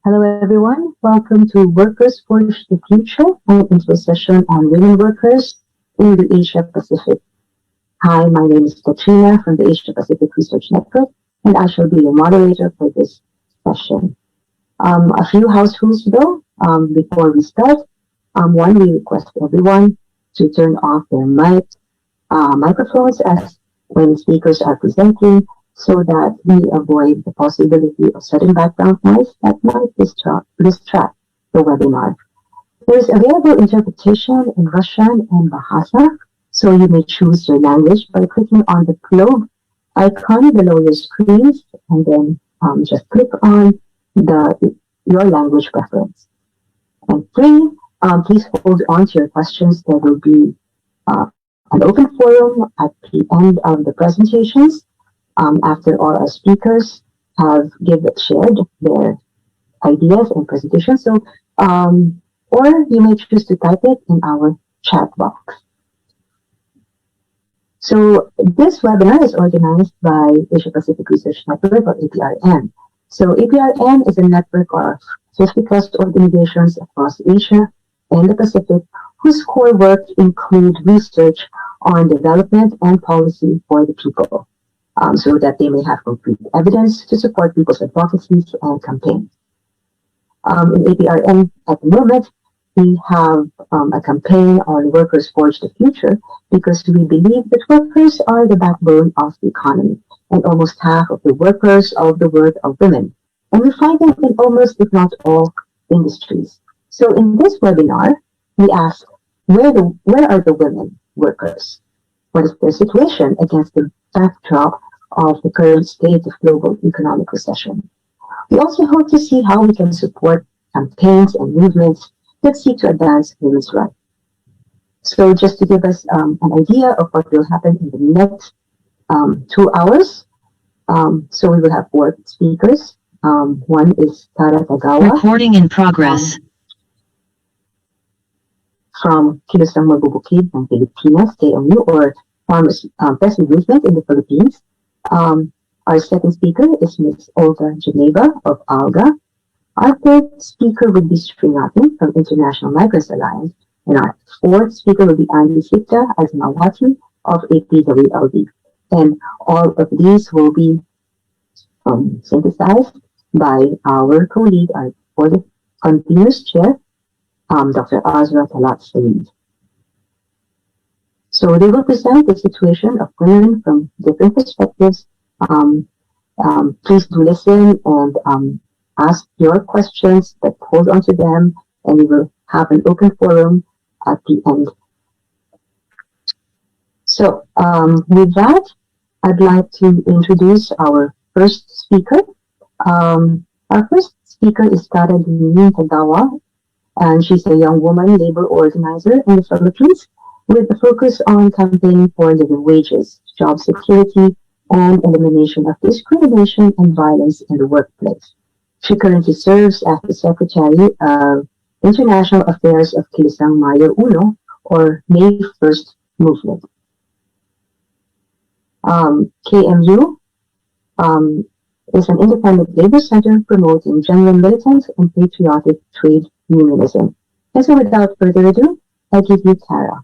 Hello, everyone. Welcome to Workers Forge the Future, an Infosession on women workers in the Asia Pacific. Hi, my name is Katrina from the Asia Pacific Research Network, and I shall be your moderator for this session. A few house rules, though, before we start. One, we request everyone to turn off their microphones as when speakers are presenting so that we avoid the possibility of sudden background noise that might distract the webinar. There is available interpretation in Russian and Bahasa, so you may choose your language by clicking on the globe icon below your screens and then just click on your language preference. And three, please hold on to your questions. There will be an open forum at the end of the presentations after all our speakers have shared their ideas and presentations. Or you may choose to type it in our chat box. So this webinar is organized by Asia Pacific Research Network, or APRN. So APRN is a network of 50 plus organizations across Asia and the Pacific whose core work include research on development and policy for the people, so that they may have concrete evidence to support people's advocacies and campaigns. In APRN at the moment, we have a campaign on Workers Forge the Future because we believe that workers are the backbone of the economy and almost half of the workers of the world are women. And we find them in almost, if not all, industries. So in this webinar, we ask, where are the women workers? What is their situation against the backdrop of the current state of global economic recession? We also hope to see how we can support campaigns and movements that seek to advance women's rights. So just to give us an idea of what will happen in the next 2 hours, so we will have four speakers. One is Tara Tagawa. Recording in progress. From Kilusang Magbubukid ng Pilipinas, KMU, or Farmers Peasant Movement in the Philippines. Our second speaker is Ms. Olga Geneva of ALGA. Our third speaker would be Srinathi from International Migrants Alliance. And our fourth speaker will be Andy Sikta as Mawati of APWLD. And all of these will be synthesized by our colleague, our Board of Continuous Chair, Dr. Azra Talat Saeed. So they will present the situation of women from different perspectives. Please do listen and ask your questions, but hold on to them, and we will have an open forum at the end. So with that, I'd like to introduce our first speaker. Our first speaker is Tara Tagawa, and she's a young woman labor organizer in the Philippines with a focus on campaigning for living wages, job security, and elimination of discrimination and violence in the workplace. She currently serves as the Secretary of International Affairs of Kilusang Mayo Uno, or May 1st Movement. KMU is an independent labor center promoting genuine militant and patriotic trade unionism. And so without further ado, I give you Tara.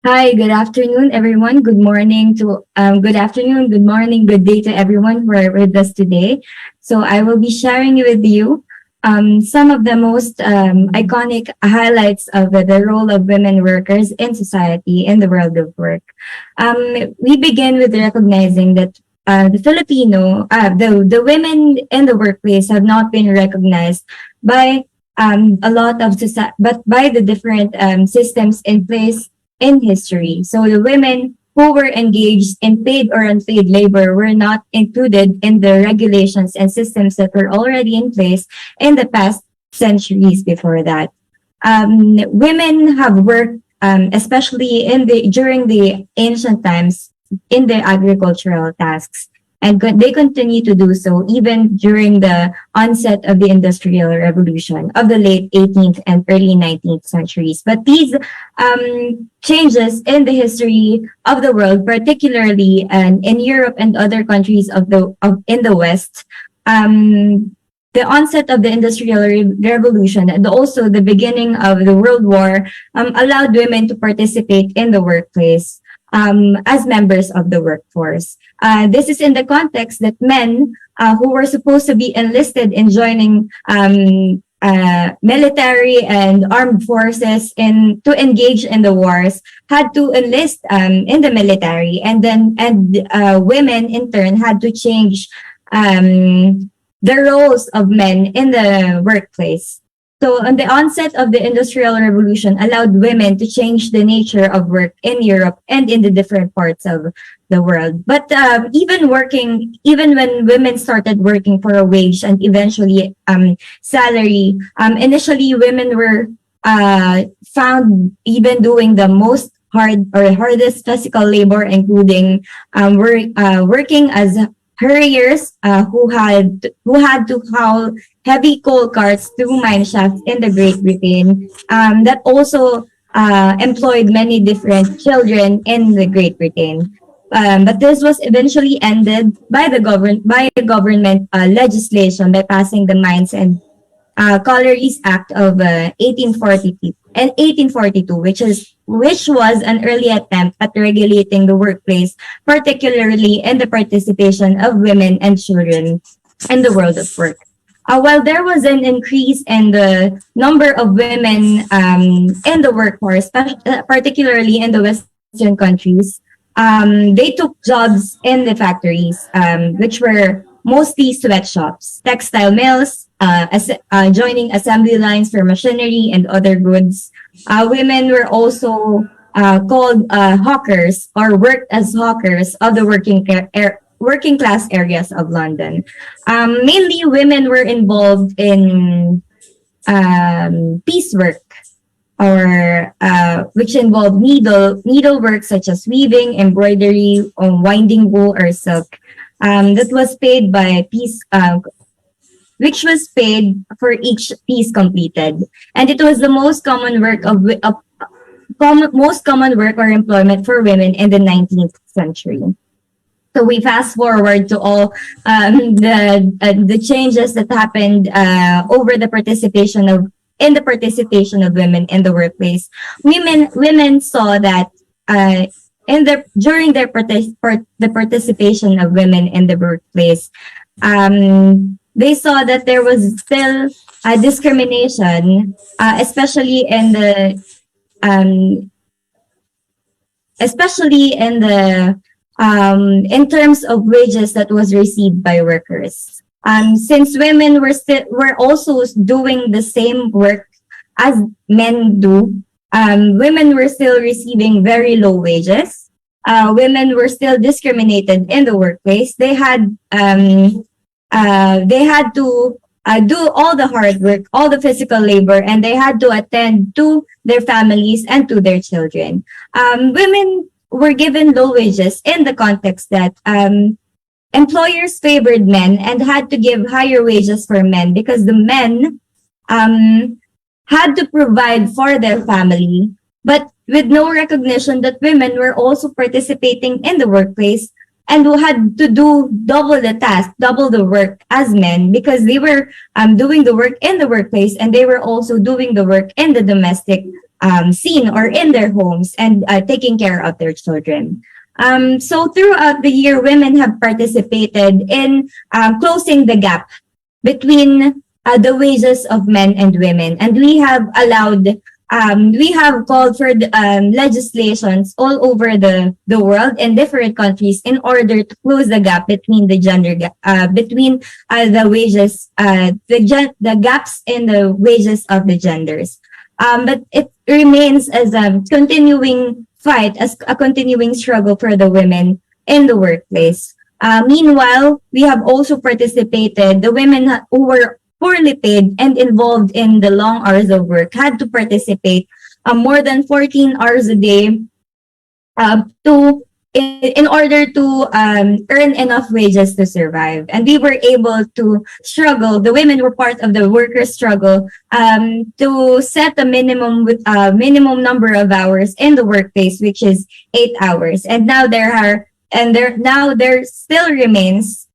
Hi, good afternoon, everyone. Good morning to, good afternoon, good morning, good day to everyone who are with us today. So I will be sharing with you some of the most iconic highlights of the role of women workers in society in the world of work. We begin with recognizing that the the women in the workplace have not been recognized by a lot of society, but by the different systems in place in history. So the women who were engaged in paid or unpaid labor were not included in the regulations and systems that were already in place in the past centuries before that. Women have worked, especially during the ancient times, in their agricultural tasks. and they continue to do so even during the onset of the Industrial Revolution of the late 18th and early 19th centuries. But these changes in the history of the world, particularly in Europe and other countries in the West, the onset of the Industrial Revolution and also the beginning of the World War allowed women to participate in the workplace as members of the workforce. This is in the context that men who were supposed to be enlisted in joining military and armed forces to engage in the wars had to enlist in the military, and women in turn had to change the roles of men in the workplace. So, on the onset of the Industrial Revolution allowed women to change the nature of work in Europe and in the different parts of the world. But even when women started working for a wage and eventually salary, initially women were found even doing the most hardest physical labor, including working as hurriers who had to haul heavy coal carts through mine shafts in the Great Britain. That also employed many different children in the Great Britain. But this was eventually ended by the government legislation by passing the Mines and Collieries Act of 1842 and 1842, which was an early attempt at regulating the workplace, particularly in the participation of women and children in the world of work. While there was an increase in the number of women in the workforce, particularly in the Western countries, they took jobs in the factories, which were mostly sweatshops, textile mills, joining assembly lines for machinery and other goods. Women were also called hawkers or worked as hawkers of the working class areas of London. Mainly, women were involved in piecework, or which involved needlework such as weaving, embroidery, winding wool or silk. That was paid by piece, which was paid for each piece completed, and it was the most common most common work or employment for women in the 19th century. So we fast forward to all the changes that happened over the participation of women in the workplace. Women saw that during the participation of women in the workplace, they saw that there was still discrimination, especially um, in terms of wages that was received by workers. Since women were also doing the same work as men do, women were still receiving very low wages. Women were still discriminated in the workplace. They had to do all the hard work, all the physical labor, and they had to attend to their families and to their children. Women were given low wages in the context that employers favored men and had to give higher wages for men because the men had to provide for their family, but with no recognition that women were also participating in the workplace and who had to do double the task, double the work as men, because they were doing the work in the workplace and they were also doing the work in the domestic scene or in their homes and taking care of their children. So throughout the year, women have participated in closing the gap between the wages of men and women. And we have called for legislations all over the world in different countries in order to close the gap between the wages, the gaps in the wages of the genders. But it remains as a continuing fight, as a continuing struggle for the women in the workplace. Meanwhile, we have also participated, the women who were poorly paid and involved in the long hours of work had to participate more than 14 hours a day to in order to earn enough wages to survive. And we were able to struggle. The women were part of the workers' struggle to set a minimum number of hours in the workplace, which is 8 hours. And now there still remains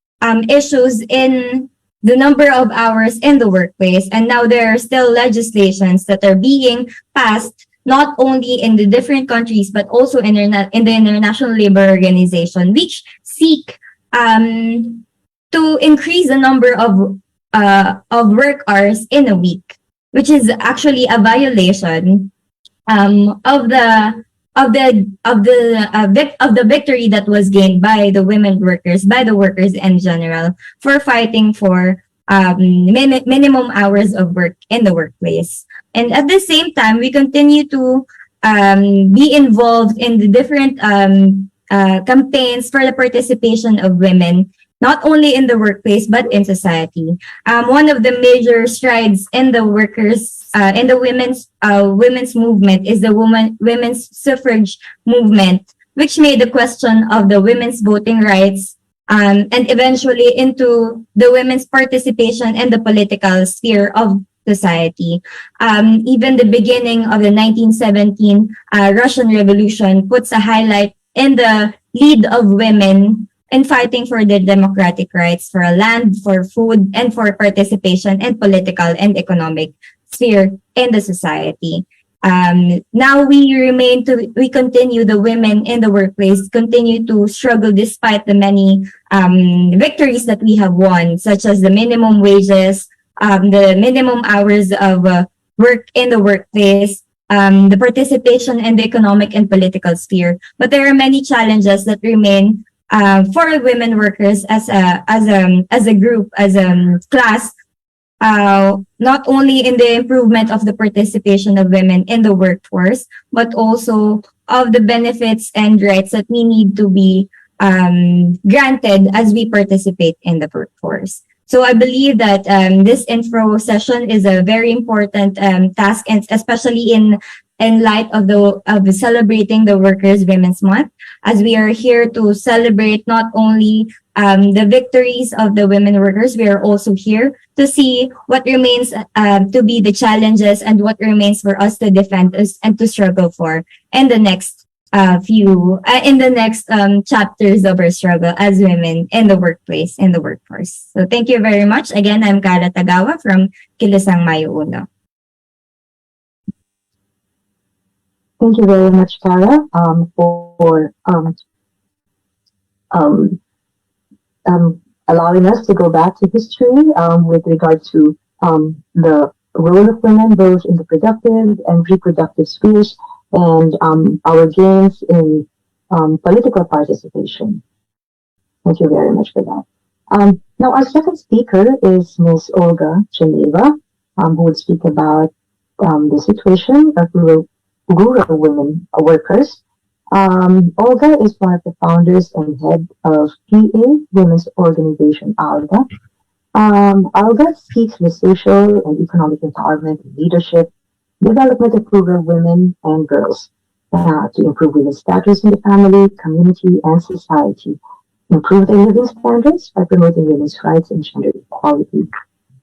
issues in the number of hours in the workplace. And now there are still legislations that are being passed not only in the different countries, but also in the International Labor Organization, which seek to increase the number of work hours in a week, which is actually a violation of the victory that was gained by the women workers, by the workers in general, for fighting for minimum hours of work in the workplace. And at the same time, we continue to be involved in the different campaigns for the participation of women, not only in the workplace but in society. One of the major strides in the women's movement is the women's suffrage movement, which made the question of the women's voting rights and eventually into the women's participation in the political sphere of society. Even the beginning of the 1917 Russian Revolution puts a highlight in the lead of women in fighting for their democratic rights, for land, for food, and for participation in political and economic sphere in the society. Now we continue, the women in the workplace continue to struggle despite the many victories that we have won, such as the minimum wages, the minimum hours of work in the workplace, the participation in the economic and political sphere. But there are many challenges that remain for women workers as a group, as a class, not only in the improvement of the participation of women in the workforce, but also of the benefits and rights that we need to be granted as we participate in the workforce. So I believe that this info session is a very important task, and especially in light of the celebrating the Workers' Women's Month, as we are here to celebrate not only the victories of the women workers, we are also here to see what remains to be the challenges and what remains for us to defend us and to struggle for in the next chapters of our struggle as women in the workplace, in the workforce. So thank you very much. Again, I'm Kara Tagawa from Kilusang Mayo Uno. Thank you very much, Kara, for allowing us to go back to history with regard to the role of women both in the productive and reproductive spheres, and our gains in political participation. Thank you very much for that. Now, our second speaker is Ms. Olga Geneva, who would speak about the situation of rural women workers. Olga is one of the founders and head of PA Women's Organization, ALGA. ALGA seeks the social and economic empowerment and leadership, development of rural women and girls to improve women's status in the family, community, and society, improve their living standards by promoting women's rights and gender equality,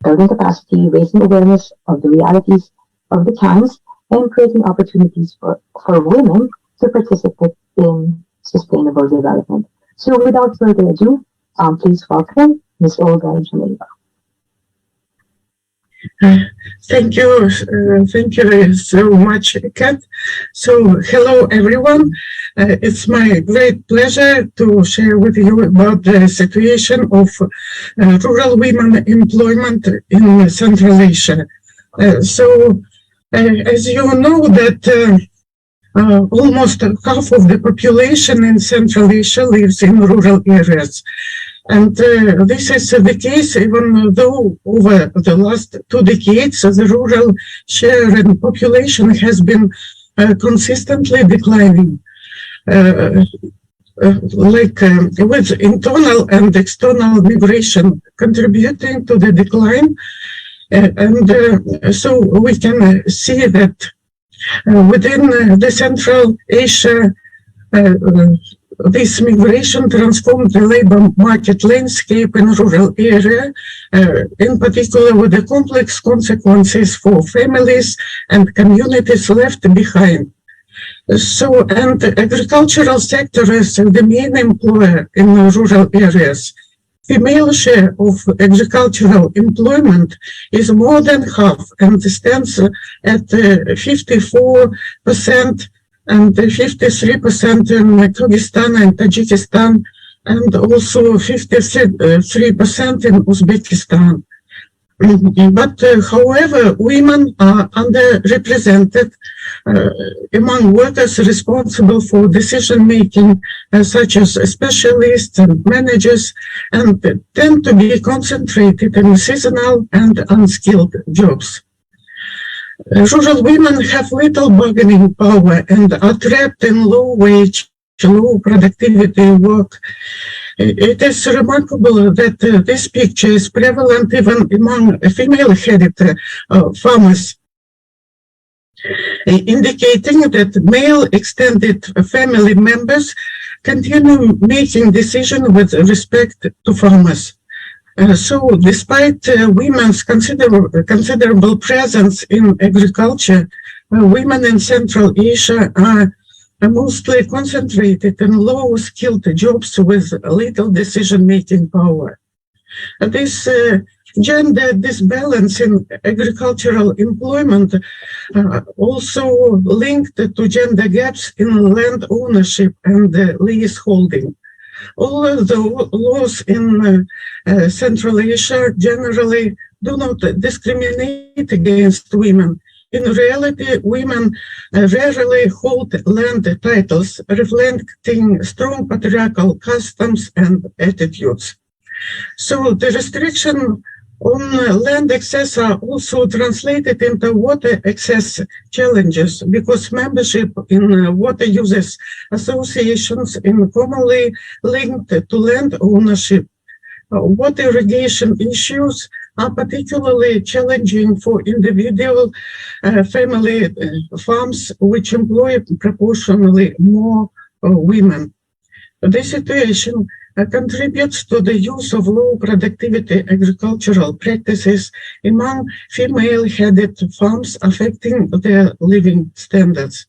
building capacity, raising awareness of the realities of the times, and creating opportunities for women to participate in sustainable development. So without further ado, please welcome Ms. Olga Geneva. Thank you so much, Kat. So, hello everyone. It's my great pleasure to share with you about the situation of rural women employment in Central Asia. As you know that almost half of the population in Central Asia lives in rural areas. And this is the case even though over the last 2 decades, the rural share in population has been consistently declining, with internal and external migration contributing to the decline. So we can see that within the Central Asia this migration transformed the labor market landscape in rural area, in particular with the complex consequences for families and communities left behind. So, and the agricultural sector is the main employer in rural areas. Female share of agricultural employment is more than half and stands at 54% and 53% in Kyrgyzstan and Tajikistan, and also 53% in Uzbekistan. But however, women are underrepresented among workers responsible for decision making, such as specialists and managers, and tend to be concentrated in seasonal and unskilled jobs. Rural women have little bargaining power and are trapped in low wage, low productivity work. It is remarkable that this picture is prevalent even among female-headed farmers, indicating that male extended family members continue making decisions with respect to farmers. So despite women's considerable presence in agriculture, women in Central Asia are mostly concentrated in low-skilled jobs with little decision-making power. This gender disbalance in agricultural employment also linked to gender gaps in land ownership and leaseholding. Although the laws in Central Asia generally do not discriminate against women, in reality, women rarely hold land titles, reflecting strong patriarchal customs and attitudes. So the restriction on land access are also translated into water access challenges, because membership in water users associations is commonly linked to land ownership. Water irrigation issues are particularly challenging for individual family farms, which employ proportionally more women. This situation contributes to the use of low productivity agricultural practices among female-headed farms, affecting their living standards.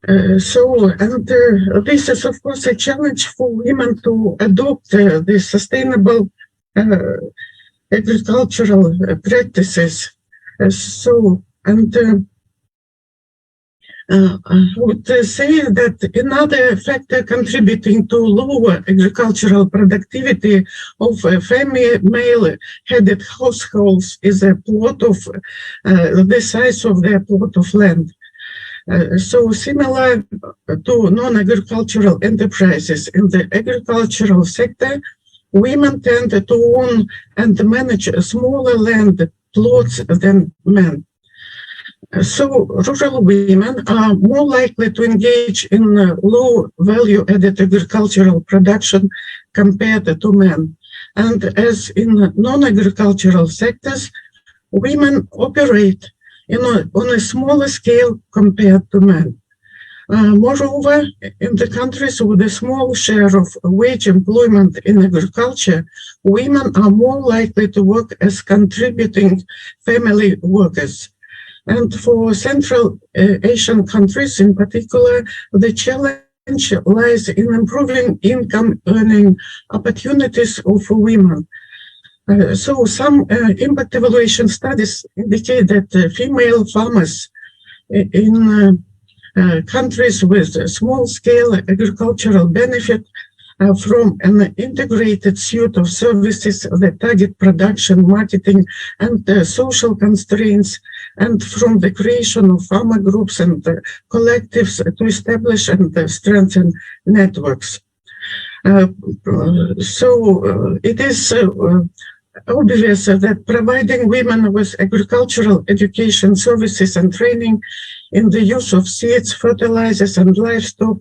This is, of course, a challenge for women to adopt the sustainable agricultural practices. I would say that another factor contributing to lower agricultural productivity of female-headed households is a plot of the size of their plot of land. So similar to non-agricultural enterprises in the agricultural sector, women tend to own and manage smaller land plots than men. So rural women are more likely to engage in low value-added agricultural production compared to men. And as in non-agricultural sectors, women operate on a smaller scale compared to men. Moreover, in the countries with a small share of wage employment in agriculture, women are more likely to work as contributing family workers. And for Central Asian countries in particular, the challenge lies in improving income earning opportunities of women. So some impact evaluation studies indicate that female farmers in countries with small-scale agricultural benefit from an integrated suite of services that target production, marketing, and social constraints, and from the creation of farmer groups and collectives to establish and strengthen networks. It is obvious that providing women with agricultural education services and training in the use of seeds, fertilizers, and livestock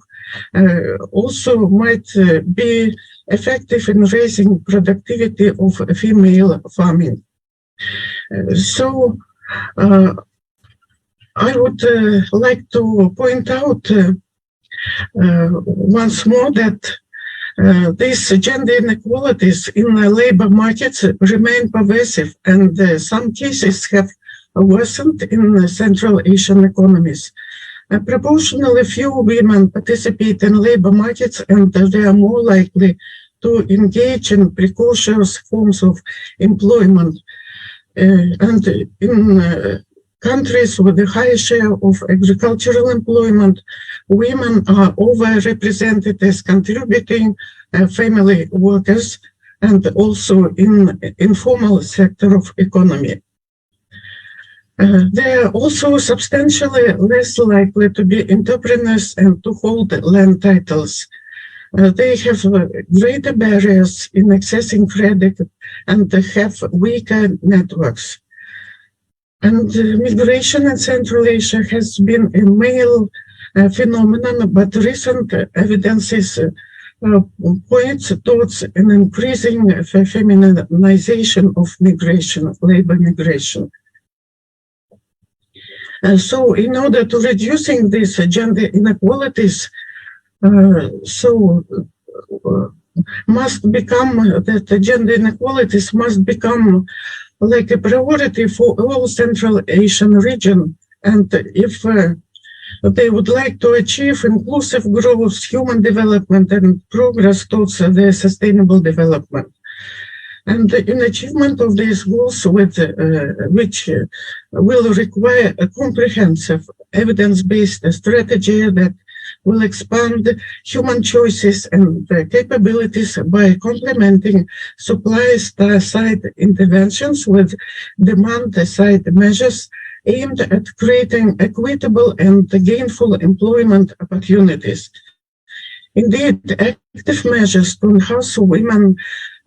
also might be effective in raising productivity of female farming. I would like to point out once more that these gender inequalities in the labor markets remain pervasive, and some cases have worsened in Central Asian economies. Proportionally few women participate in labor markets, and they are more likely to engage in precocious forms of employment. And in countries with a high share of agricultural employment, women are overrepresented as contributing family workers and also in informal sector of economy. They are also substantially less likely to be entrepreneurs and to hold land titles. They have greater barriers in accessing credit and have weaker networks. And migration in Central Asia has been a male phenomenon, but recent evidences points towards an increasing feminization of migration, of labor migration. So in order to reducing these gender inequalities, must become that the gender inequalities must become like a priority for all Central Asian region. And if they would like to achieve inclusive growth, human development, and progress towards the sustainable development. And in achievement of these goals, which will require a comprehensive evidence-based strategy that will expand human choices and capabilities by complementing supply-side interventions with demand-side measures aimed at creating equitable and gainful employment opportunities. Indeed, active measures to enhance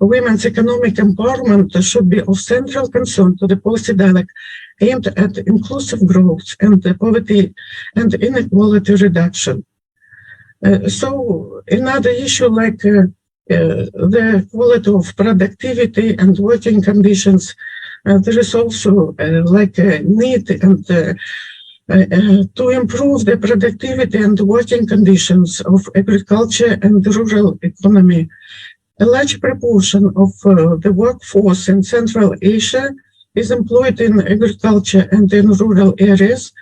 women's economic empowerment should be of central concern to the policy dialogue aimed at inclusive growth and poverty and inequality reduction. So another issue like the quality of productivity and working conditions, there is also like a need and to improve the productivity and working conditions of agriculture and rural economy. A large proportion of the workforce in Central Asia is employed in agriculture and in rural areas,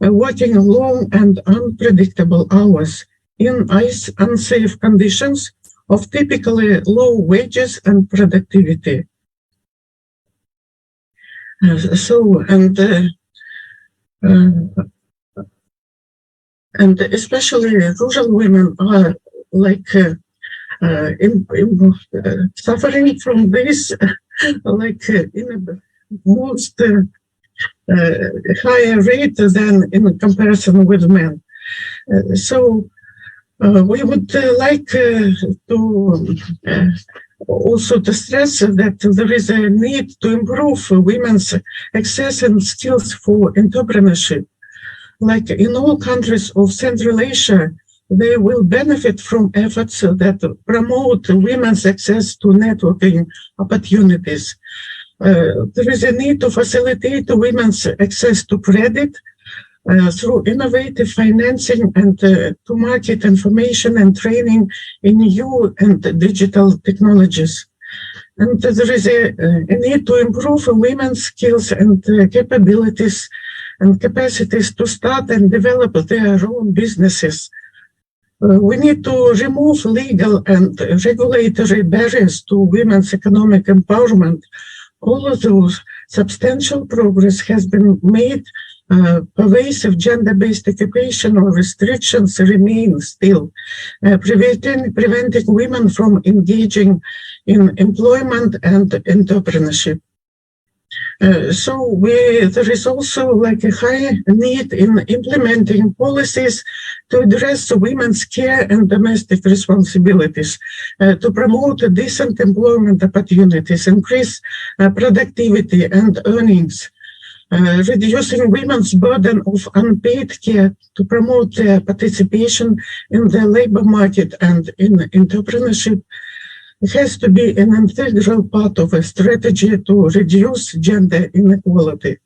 working long and unpredictable hours in unsafe conditions of typically low wages and productivity. And especially rural women are like suffering from this like in a most higher rate than in comparison with men. We would like to also to stress that there is a need to improve women's access and skills for entrepreneurship. Like in all countries of Central Asia, they will benefit from efforts that promote women's access to networking opportunities. There is a need to facilitate women's access to credit through innovative financing and to market information and training in new and digital technologies. And there is a need to improve women's skills and capabilities and capacities to start and develop their own businesses. We need to remove legal and regulatory barriers to women's economic empowerment. Although substantial progress has been made, pervasive gender-based occupational restrictions remain still, preventing women from engaging in employment and entrepreneurship. So there is also like a high need in implementing policies to address women's care and domestic responsibilities, to promote decent employment opportunities, increase productivity and earnings, reducing women's burden of unpaid care, to promote their participation in the labor market and in entrepreneurship. It has to be an integral part of a strategy to reduce gender inequality.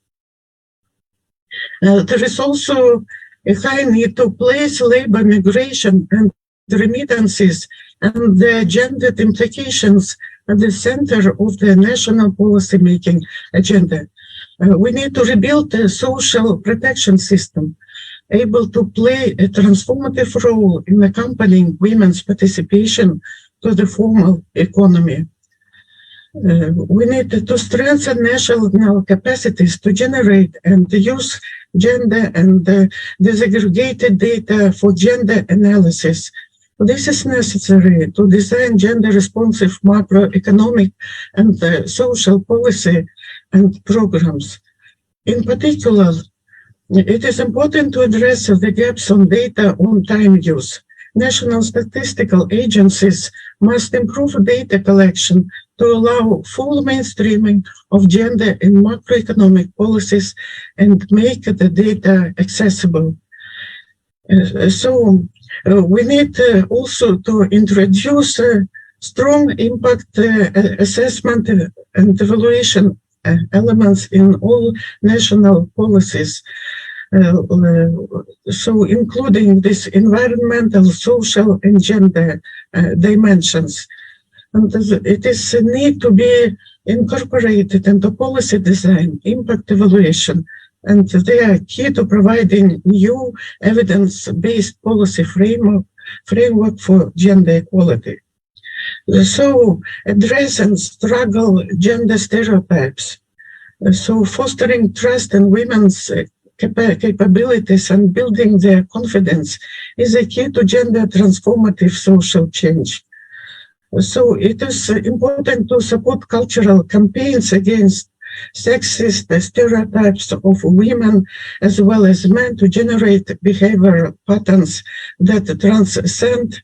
There is also a high need to place labor migration and remittances and the gender implications at the center of the national policy making agenda. We need to rebuild a social protection system able to play a transformative role in accompanying women's participation to the formal economy. We need to strengthen national capacities to generate and use gender and disaggregated data for gender analysis. This is necessary to design gender-responsive macroeconomic and social policy and programs. In particular, it is important to address the gaps on data on time use. National statistical agencies must improve data collection to allow full mainstreaming of gender in macroeconomic policies and make the data accessible. We need also to introduce strong impact assessment and evaluation elements in all national policies. Including this environmental, social, and gender dimensions. And it is need to be incorporated into policy design, impact evaluation, and they are key to providing new evidence-based policy framework for gender equality. So address and struggle gender stereotypes. So fostering trust in women's capabilities and building their confidence is a key to gender transformative social change. So it is important to support cultural campaigns against sexist stereotypes of women as well as men to generate behavioral patterns that transcend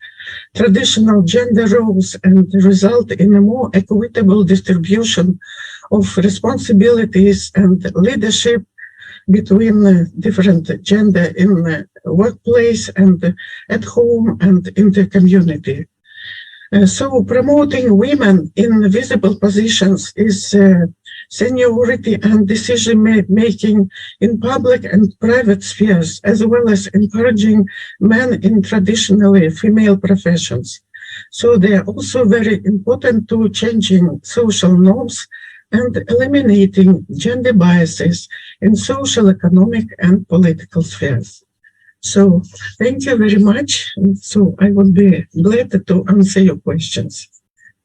traditional gender roles and result in a more equitable distribution of responsibilities and leadership between different gender in the workplace and at home and in the community. So promoting women in visible positions is seniority and decision-making in public and private spheres, as well as encouraging men in traditionally female professions. So they are also very important to changing social norms and eliminating gender biases in social, economic, and political spheres. So thank you very much. So I would be glad to answer your questions.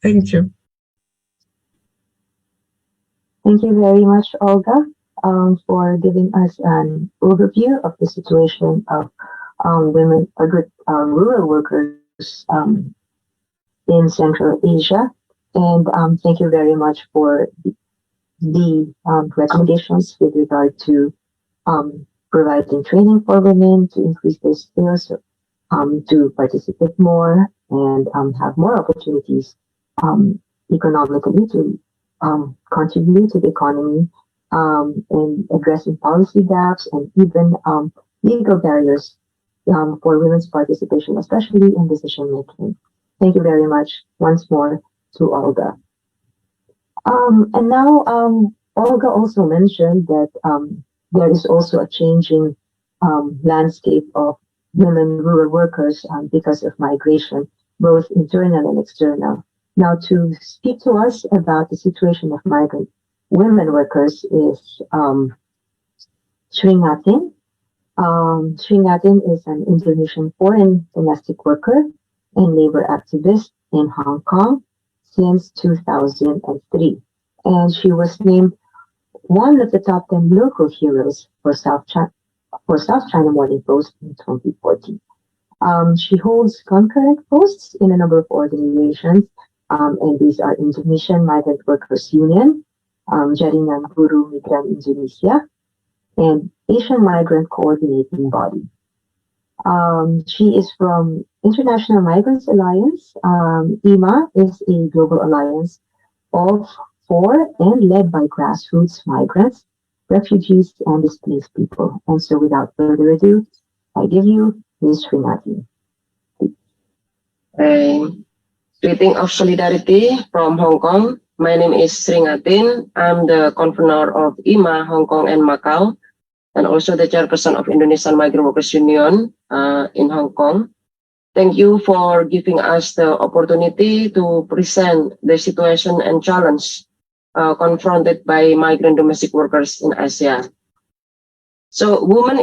Thank you. Thank you very much, Olga, for giving us an overview of the situation of women, rural workers in Central Asia. And thank you very much for the recommendations with regard to providing training for women to increase their skills, to participate more and have more opportunities economically to contribute to the economy in addressing policy gaps and even legal barriers for women's participation, especially in decision making. Thank you very much once more to Olga. And now Olga also mentioned that there is also a changing landscape of women rural workers because of migration, both internal and external. Now, to speak to us about the situation of migrant women workers is Sringatin. Sringatin is an Indonesian foreign domestic worker and labor activist in Hong Kong since 2003. And she was named one of the top 10 local heroes for South China Morning Post in 2014. She holds concurrent posts in a number of organizations, and these are Indonesian Migrant Workers Union, Jaringan Buruh Migran Indonesia, and Asian Migrant Coordinating Body. She is from International Migrants Alliance. IMA is a global alliance for and led by grassroots migrants, refugees, and displaced people. And so without further ado, I give you Ms. Sringatin. Greeting of solidarity from Hong Kong. My name is Sringatin. I'm the convener of IMA Hong Kong and Macau. and also the chairperson of Indonesian Migrant Workers Union in Hong Kong. Thank you for giving us the opportunity to present the situation and challenge confronted by migrant domestic workers in Asia. So women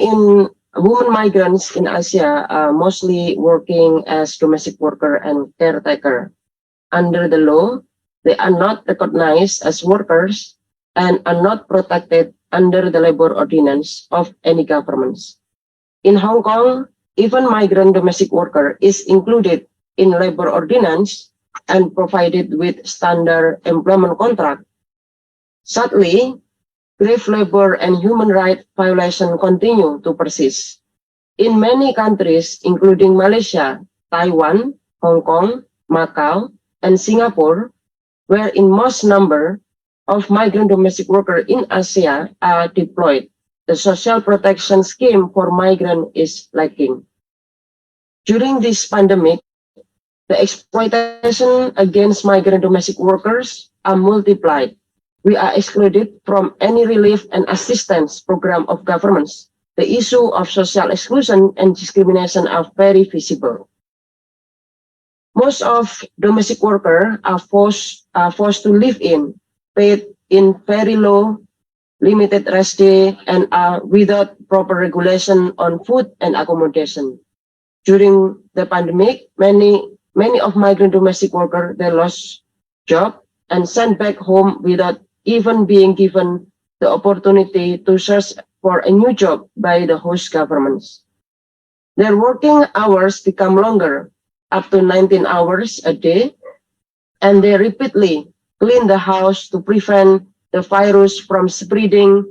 migrants in Asia are mostly working as domestic worker and caretaker. Under the law, they are not recognized as workers and are not protected under the labor ordinance of any governments. In Hong Kong, even migrant domestic worker is included in labor ordinance and provided with standard employment contract. Sadly, grave labor and human rights violations continue to persist. In many countries, including Malaysia, Taiwan, Hong Kong, Macau, and Singapore, where in most number of migrant domestic workers in Asia are deployed, the social protection scheme for migrants is lacking. During this pandemic, the exploitation against migrant domestic workers are multiplied. We are excluded from any relief and assistance program of governments. The issue of social exclusion and discrimination are very visible. Most of domestic workers are forced to live in, paid in very low, limited rest day, and are without proper regulation on food and accommodation. During the pandemic, many of migrant domestic workers, they lost job and sent back home without even being given the opportunity to search for a new job by the host governments. Their working hours become longer, up to 19 hours a day, and they repeatedly clean the house to prevent the virus from spreading,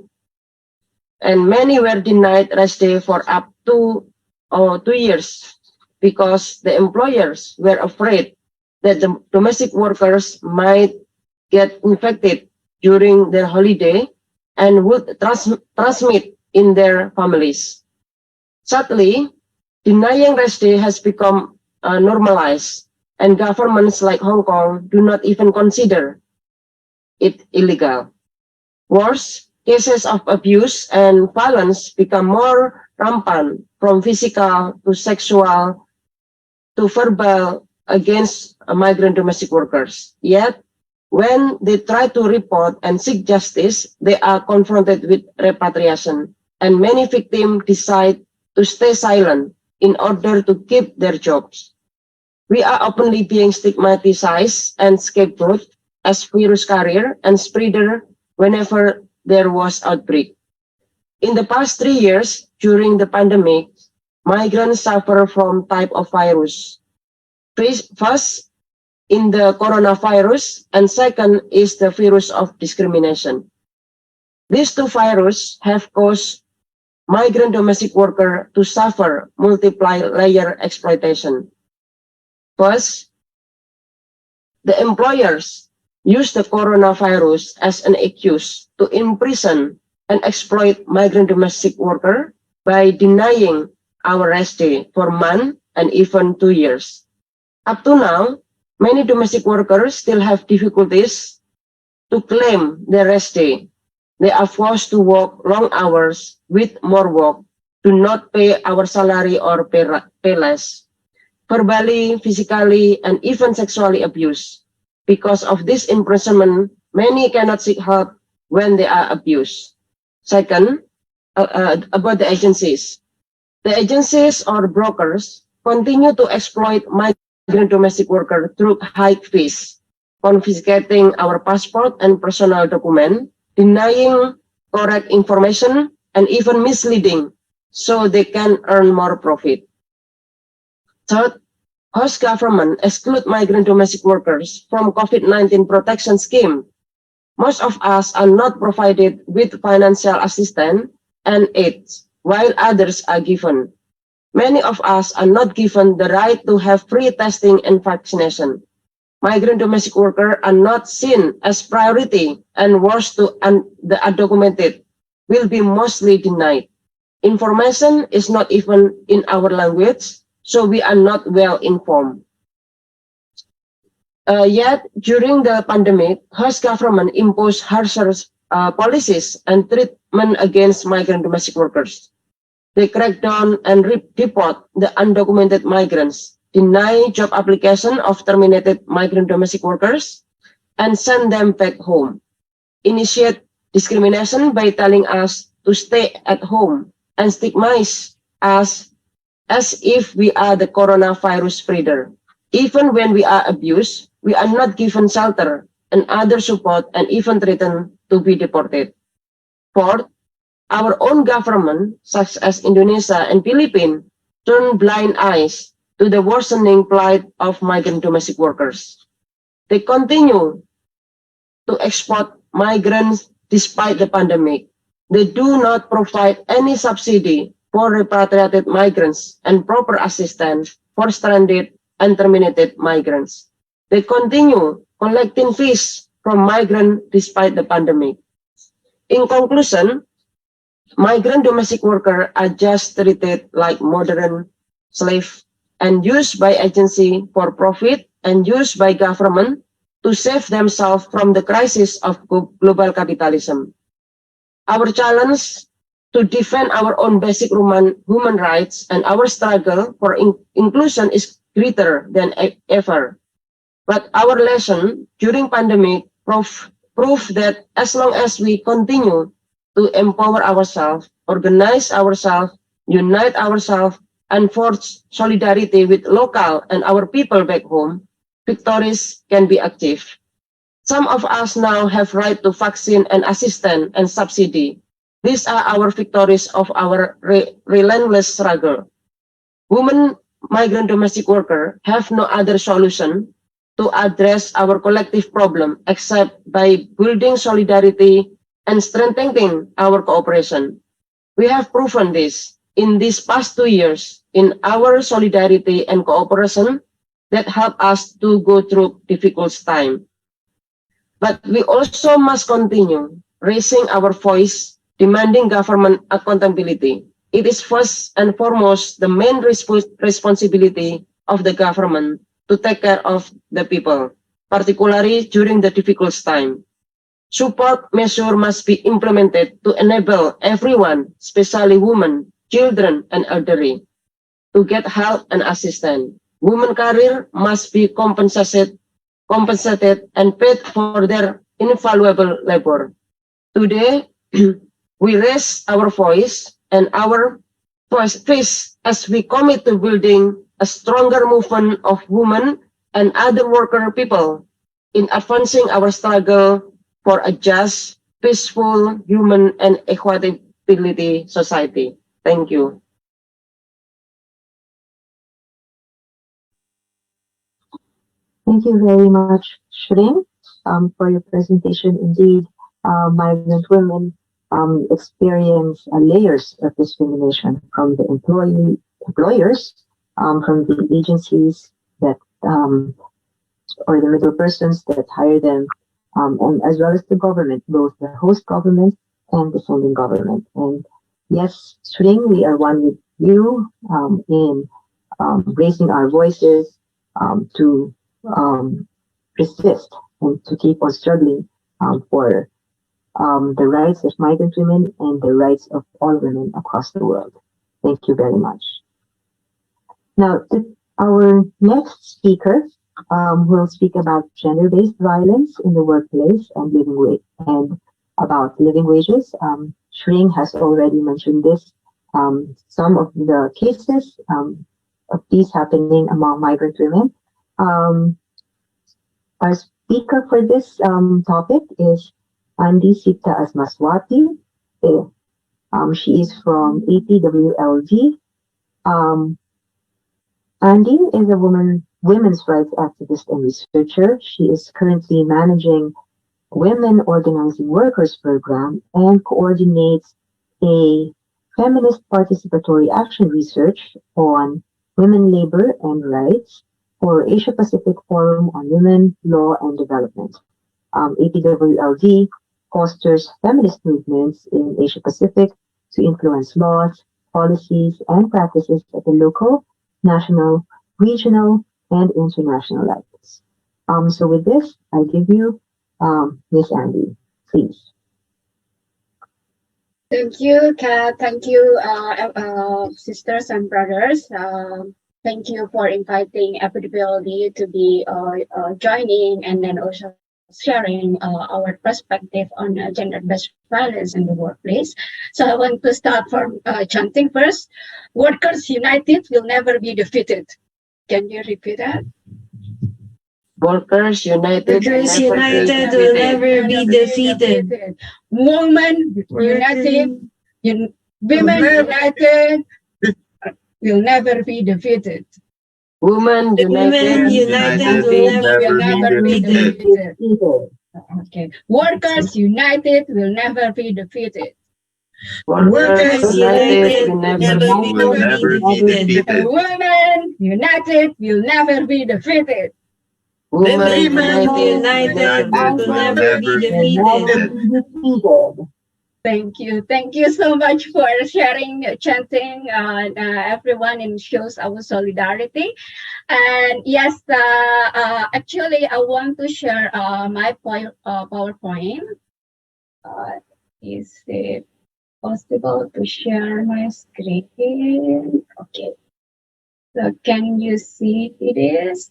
and many were denied rest day for up to 2 years because the employers were afraid that the domestic workers might get infected during their holiday and would transmit in their families. Sadly, denying rest day has become normalized, and governments like Hong Kong do not even consider it illegal. Worse, cases of abuse and violence become more rampant, from physical to sexual to verbal, against migrant domestic workers. Yet, when they try to report and seek justice, they are confronted with repatriation, and many victims decide to stay silent in order to keep their jobs. We are openly being stigmatized and scapegoated as virus carrier and spreader whenever there was outbreak. In the past 3 years, during the pandemic, migrants suffer from type of virus. First, in the coronavirus, and second is the virus of discrimination. These two viruses have caused migrant domestic workers to suffer multi-layer exploitation. First, the employers use the coronavirus as an excuse to imprison and exploit migrant domestic workers by denying our rest day for months and even 2 years. Up to now, many domestic workers still have difficulties to claim their rest day. They are forced to work long hours with more work, do not pay our salary or pay less, verbally, physically, and even sexually abused. Because of this imprisonment, many cannot seek help when they are abused. Second, about the agencies. The agencies or brokers continue to exploit migrant domestic workers through high fees, confiscating our passport and personal document, denying correct information, and even misleading so they can earn more profit. Third, host government exclude migrant domestic workers from COVID-19 protection scheme. Most of us are not provided with financial assistance and aid, while others are given. Many of us are not given the right to have free testing and vaccination. Migrant domestic workers are not seen as priority, and worse, the undocumented will be mostly denied. Information is not even in our language, so we are not well informed. Yet, during the pandemic, host government imposed harsher policies and treat harassment against migrant domestic workers. They crack down and deport the undocumented migrants, deny job application of terminated migrant domestic workers, and send them back home. Initiate discrimination by telling us to stay at home and stigmatize us as if we are the coronavirus spreader. Even when we are abused, we are not given shelter and other support and even threatened to be deported. Fourth, our own government, such as Indonesia and Philippines, turn blind eyes to the worsening plight of migrant domestic workers. They continue to export migrants despite the pandemic. They do not provide any subsidy for repatriated migrants and proper assistance for stranded and terminated migrants. They continue collecting fees from migrants despite the pandemic. In conclusion, migrant domestic workers are just treated like modern slaves and used by agency for profit and used by government to save themselves from the crisis of global capitalism. Our challenge to defend our own basic human rights and our struggle for inclusion is greater than ever. But our lesson during pandemic prove that as long as we continue to empower ourselves, organize ourselves, unite ourselves, and forge solidarity with local and our people back home, victories can be achieved. Some of us now have right to vaccine and assistance and subsidy. These are our victories of our relentless struggle. Women migrant domestic workers have no other solution to address our collective problem except by building solidarity and strengthening our cooperation. We have proven this in these past 2 years in our solidarity and cooperation that help us to go through difficult time. But we also must continue raising our voice, demanding government accountability. It is first and foremost the main responsibility of the government to take care of the people, particularly during the difficult time. Support measures must be implemented to enable everyone, especially women, children, and elderly, to get help and assistance. Women career must be compensated and paid for their invaluable labor. Today, we raise our voice and our face as we commit to building a stronger movement of women and other worker people in advancing our struggle for a just, peaceful, human, and equitability society. Thank you. Thank you very much, Shrin, for your presentation. Indeed, migrant women experience layers of discrimination from the employers, from the agencies that or the middle persons that hire them, and as well as the government, both the host government and the sending government. And yes, Shrin, we are one with you in raising our voices to resist and to keep on struggling for the rights of migrant women and the rights of all women across the world. Thank you very much. Now, our next speaker will speak about gender-based violence in the workplace and and about living wages. Shring has already mentioned this. Some of the cases of these happening among migrant women. Our speaker for this topic is Andi Sita Asmaswati. She is from APWLD. Andi is a women's rights activist and researcher. She is currently managing Women Organizing Workers program and coordinates a feminist participatory action research on women labor and rights for Asia Pacific Forum on Women, Law and Development. APWLD fosters feminist movements in Asia Pacific to influence laws, policies, and practices at the local, national, regional, and international levels. So with this, I give you Miss Andi, please. Thank you, Kat. Thank you, sisters and brothers. Thank you for inviting everybody to be joining and then also sharing our perspective on gender-based violence in the workplace. So I want to start from chanting first. Workers united will never be defeated. Can you repeat that? Workers united will Workers never be united will defeated. never be defeated. Women united, women united will never be defeated. Women Women united will united never will be never Will be never be defeated. defeated. Defeated. Okay. Workers united will never be defeated. Workers Workers united United will will never never be be defeated. Women united will never be defeated. Women Women united will never united be will never be Will never defeated. be defeated. Thank you. Thank you so much for sharing, chanting, everyone, and shows our solidarity. And yes, actually, I want to share my PowerPoint. Is it possible to share my screen? Okay. So can you see it is?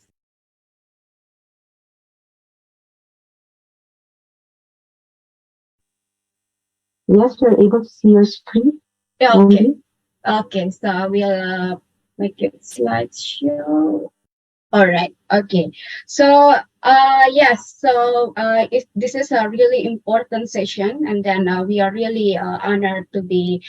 Yes, you're able to see your screen, Okay. Mandy. Okay. So I will make it slideshow. All right. Okay. So, yes. So, this is a really important session, and then we are really honored to be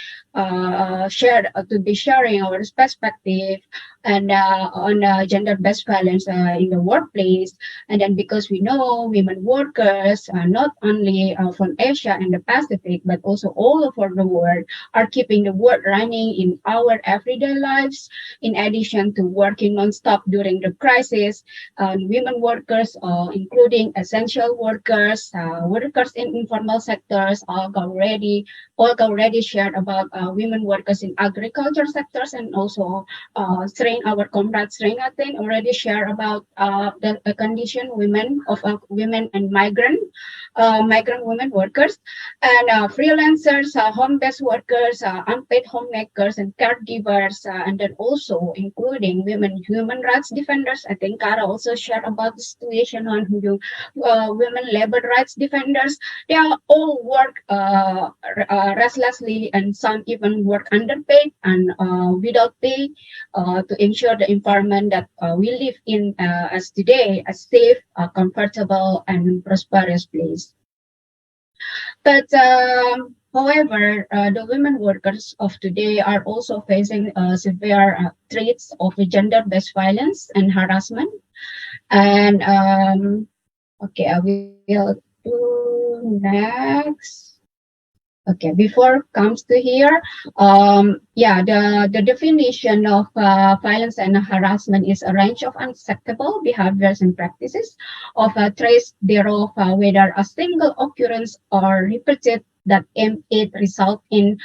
sharing our perspective and on gender-based violence in the workplace. And then because we know women workers, not only from Asia and the Pacific, but also all over the world, are keeping the world running in our everyday lives in addition to working nonstop during the crisis. Women workers, including essential workers, workers in informal sectors, all already shared about women workers in agriculture sectors, and also our comrade Srinatin already shared about the condition women and migrant women workers, and freelancers, home-based workers, unpaid homemakers, and caregivers, and then also including women human rights defenders. I think Kara also shared about the situation on women labor rights defenders. They are all work restlessly, and some even work underpaid and without pay to ensure the environment that we live in as today, a safe, comfortable, and prosperous place. But however, the women workers of today are also facing severe threats of gender-based violence and harassment. And okay, I will do next. Okay, before comes to here, yeah, the definition of violence and harassment is a range of unacceptable behaviors and practices of a trace thereof, whether a single occurrence or repeated that aim it result in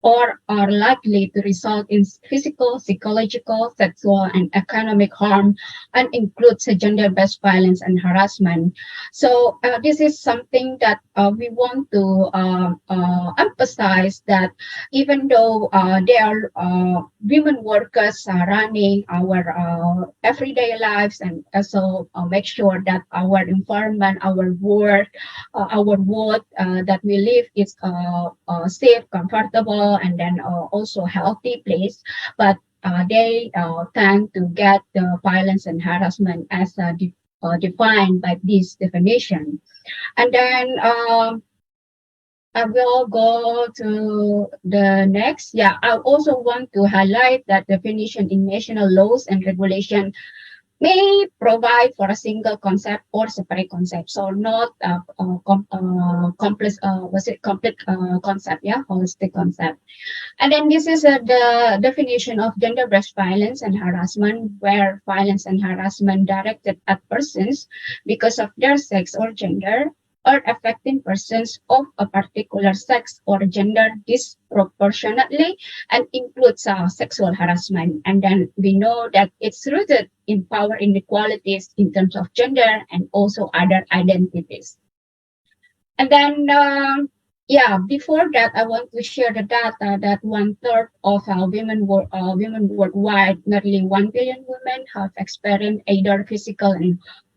or are likely to result in physical, psychological, sexual, and economic harm, and includes gender-based violence and harassment. So this is something that we want to emphasize, that even though there are women workers running our everyday lives, and also make sure that our environment, our work, our world that we live is safe, comfortable, and then also healthy place. But they tend to get the violence and harassment as defined by this definition. And then I will go to the next. Yeah, I also want to highlight that definition in national laws and regulation may provide for a single concept or separate concept. So not complex, was it complete concept? Yeah, holistic concept. And then this is the definition of gender-based violence and harassment, where violence and harassment directed at persons because of their sex or gender, or affecting persons of a particular sex or gender disproportionately, and includes sexual harassment. And then we know that it's rooted in power inequalities in terms of gender and also other identities. And then Yeah, before that, I want to share the data that one third of women worldwide, nearly 1 billion women, have experienced either physical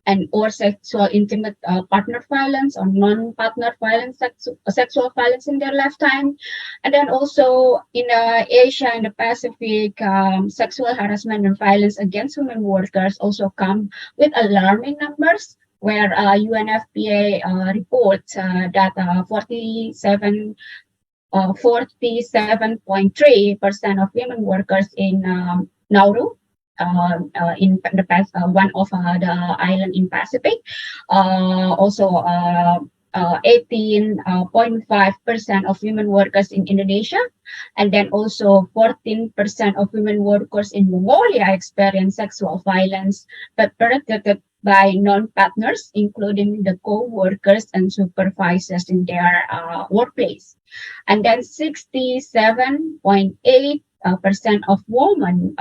and or sexual intimate partner violence or non-partner violence, sexual violence in their lifetime. And then also in Asia and the Pacific, sexual harassment and violence against women workers also come with alarming numbers where UNFPA reports that 47.3% of women workers in Nauru, in the past, one of the island in Pacific, also 18.5% of women workers in Indonesia, and then also 14% of women workers in Mongolia experience sexual violence perpetrated by non-partners, including the co-workers and supervisors in their workplace. And then 67.8% of women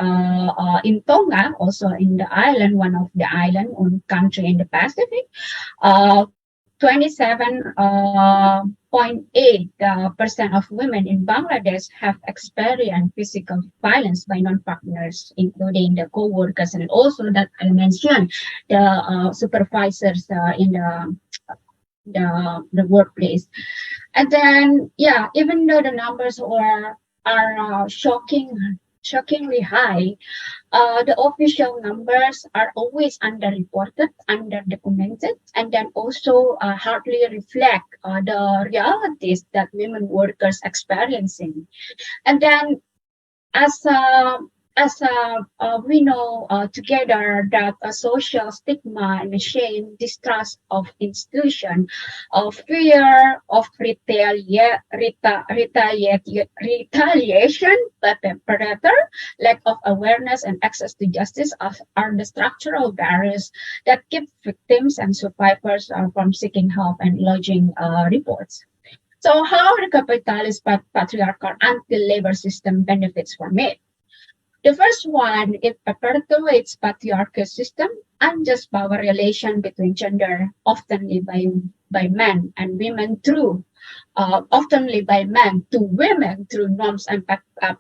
in Tonga, also in the island, one of the island owned country in the Pacific, 27.8% of women in Bangladesh have experienced physical violence by non-partners, including the co-workers and also that I mentioned, the supervisors in the workplace. And then, yeah, even though the numbers are shockingly high, the official numbers are always underreported, underdocumented, and then also hardly reflect the realities that women workers experiencing. And then as we know together that a social stigma and shame, distrust of institution, of fear of retaliation by the predator, lack of awareness and access to justice are the structural barriers that keep victims and survivors from seeking help and lodging reports. So how the capitalist patriarchal anti-labor system benefits from it? The first one, it perpetuates patriarchal system, unjust power relation between gender, oftenly by men and women through, oftenly by men to women through norms and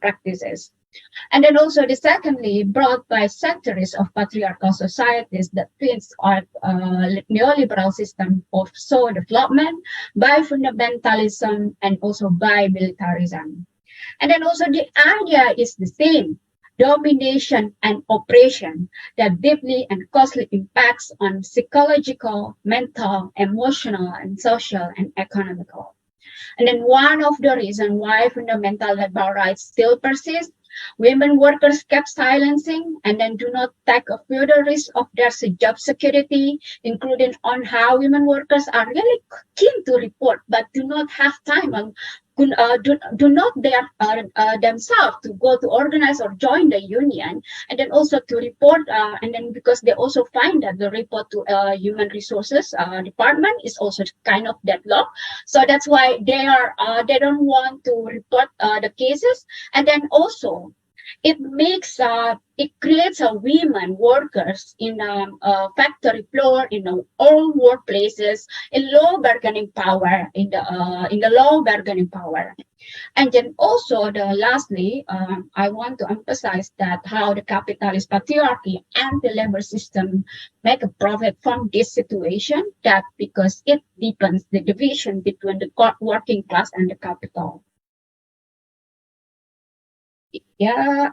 practices. And then also the secondly, brought by centuries of patriarchal societies that feeds our neoliberal system of soul development by fundamentalism and also by militarism. And then also the idea is the same, domination and oppression that deeply and costly impacts on psychological, mental, emotional, and social and economical. And then one of the reasons why fundamental labor rights still persist, women workers kept silencing and then do not take a further risk of their job security, including on how women workers are really keen to report but do not have time and do not dare themselves to go to organize or join the union, and then also to report, and then because they also find that the report to human resources department is also kind of deadlocked, so that's why they don't want to report the cases, and then also it creates a women workers in factory floor, in all workplaces, in low bargaining power, in the low bargaining power. And then also lastly, I want to emphasize that how the capitalist patriarchy and the labor system make a profit from this situation, that because it deepens the division between the working class and the capital. Yeah.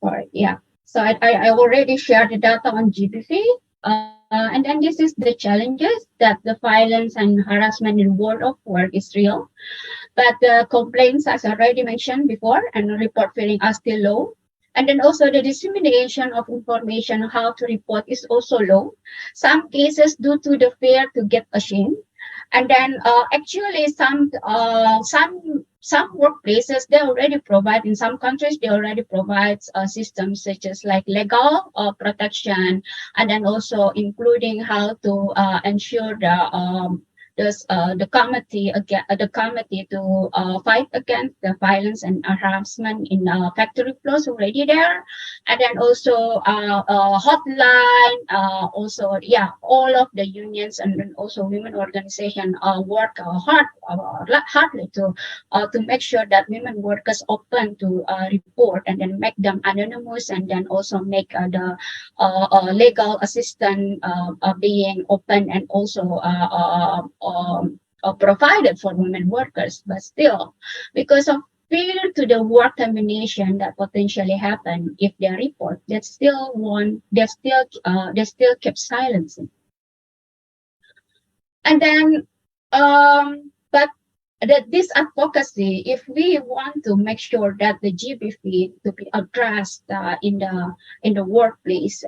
Sorry, yeah. So I already shared the data on GDP. And then this is the challenges that the violence and harassment in the world of work is real. But the complaints, as I already mentioned before, and report filling are still low. And then also the dissemination of information on how to report is also low. Some cases due to the fear to get ashamed. And then actually some workplaces they already provide, in some countries they already provide systems such as like legal protection, and then also including how to ensure the committee to fight against the violence and harassment in factory floors already there, and then also hotline, also all of the unions and then also women organization work hardly to make sure that women workers open to report and then make them anonymous, and then also make the legal assistance being open and also provided for women workers. But still, because of fear to the work termination that potentially happen if they report, they still keep silencing. And then but this advocacy, if we want to make sure that the GBV to be addressed in the workplace,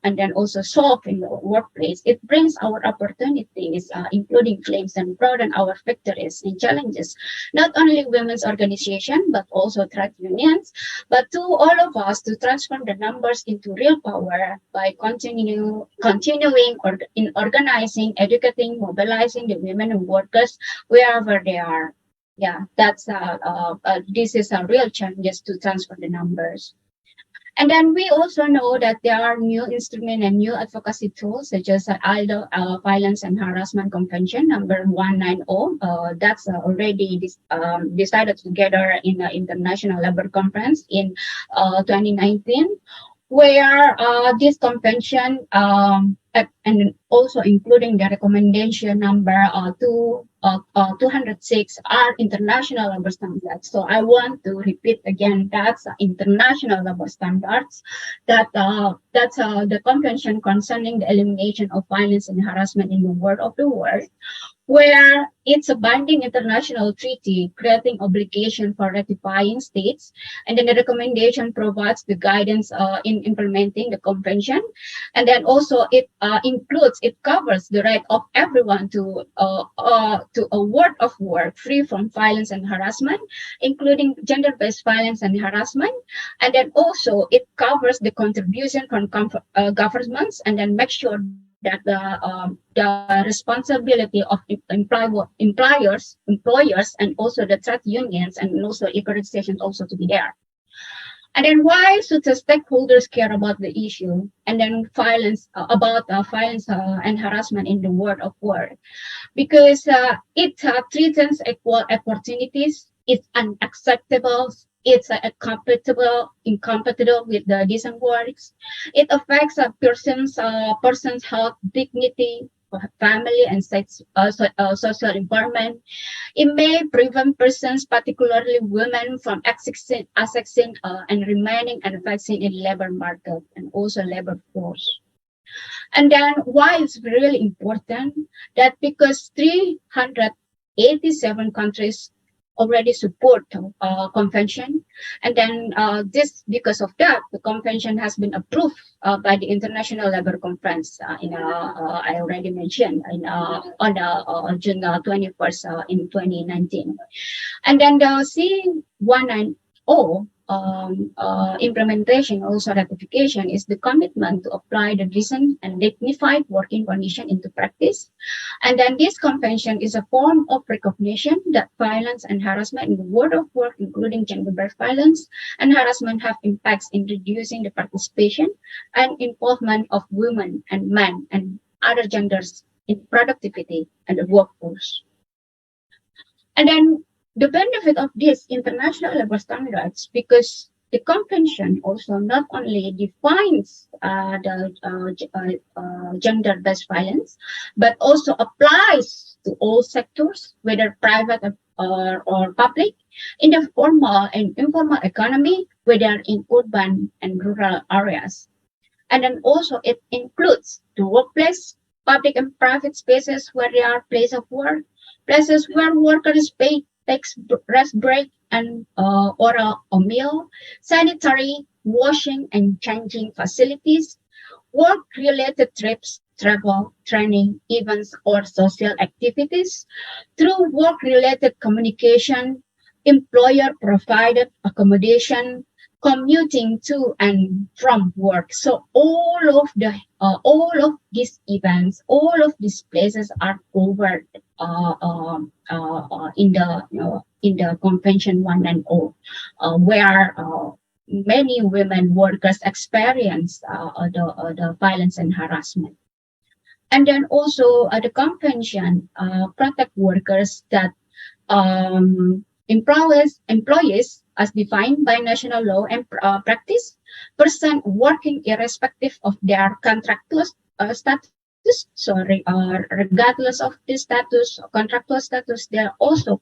and then also solved in the workplace, it brings our opportunities, including claims, and broaden our victories and challenges, not only women's organization, but also trade unions, but to all of us to transform the numbers into real power by continuing in organizing, educating, mobilizing the women and workers wherever they are. Yeah, that's this is a real challenges to transfer the numbers. And then we also know that there are new instruments and new advocacy tools, such as ALDO, Violence and Harassment Convention number 190. That's already decided together in the International Labour Conference in 2019, where this convention and also including the recommendation number 206 are international labor standards. So I want to repeat again, that's international labor standards. That's the convention concerning the elimination of violence and harassment in the world of the world, where it's a binding international treaty creating obligation for ratifying states, and then the recommendation provides the guidance in implementing the convention, and then also it covers the right of everyone to a world of work free from violence and harassment, including gender-based violence and harassment, and then also it covers the contribution from governments, and then make sure that the responsibility of employers, and also the trade unions, and also organizations also to be there. And then why should the stakeholders care about the issue? And then violence and harassment in the world of work, because it threatens equal opportunities. It's unacceptable. It's incompatible with the decent works. It affects a person's health, dignity, family, and social environment. It may prevent persons, particularly women, from accessing and remaining and advancing in labor market and also labor force. And then why it's really important that because 387 countries already support convention, and then because of that, the convention has been approved by the International Labour Conference I already mentioned on June 21st in 2019. And then the C190 implementation, also ratification, is the commitment to apply the decent and dignified working condition into practice. And then this convention is a form of recognition that violence and harassment in the world of work, including gender-based violence and harassment, have impacts in reducing the participation and involvement of women and men and other genders in productivity and the workforce. And then the benefit of this international labor standards, because the convention also not only defines the gender-based violence, but also applies to all sectors, whether private or public, in the formal and informal economy, whether in urban and rural areas. And then also it includes the workplace, public and private spaces where there are places of work, places where workers takes rest break and or a meal, sanitary, washing and changing facilities, work-related trips, travel, training, events, or social activities, through work-related communication, employer-provided accommodation, commuting to and from work. So all of these events, all of these places are covered in the Convention 190, where many women workers experience the violence and harassment. And then also the convention protect workers that employees as defined by national law and practice, person working irrespective of their status, regardless of the status, contractual status, they are also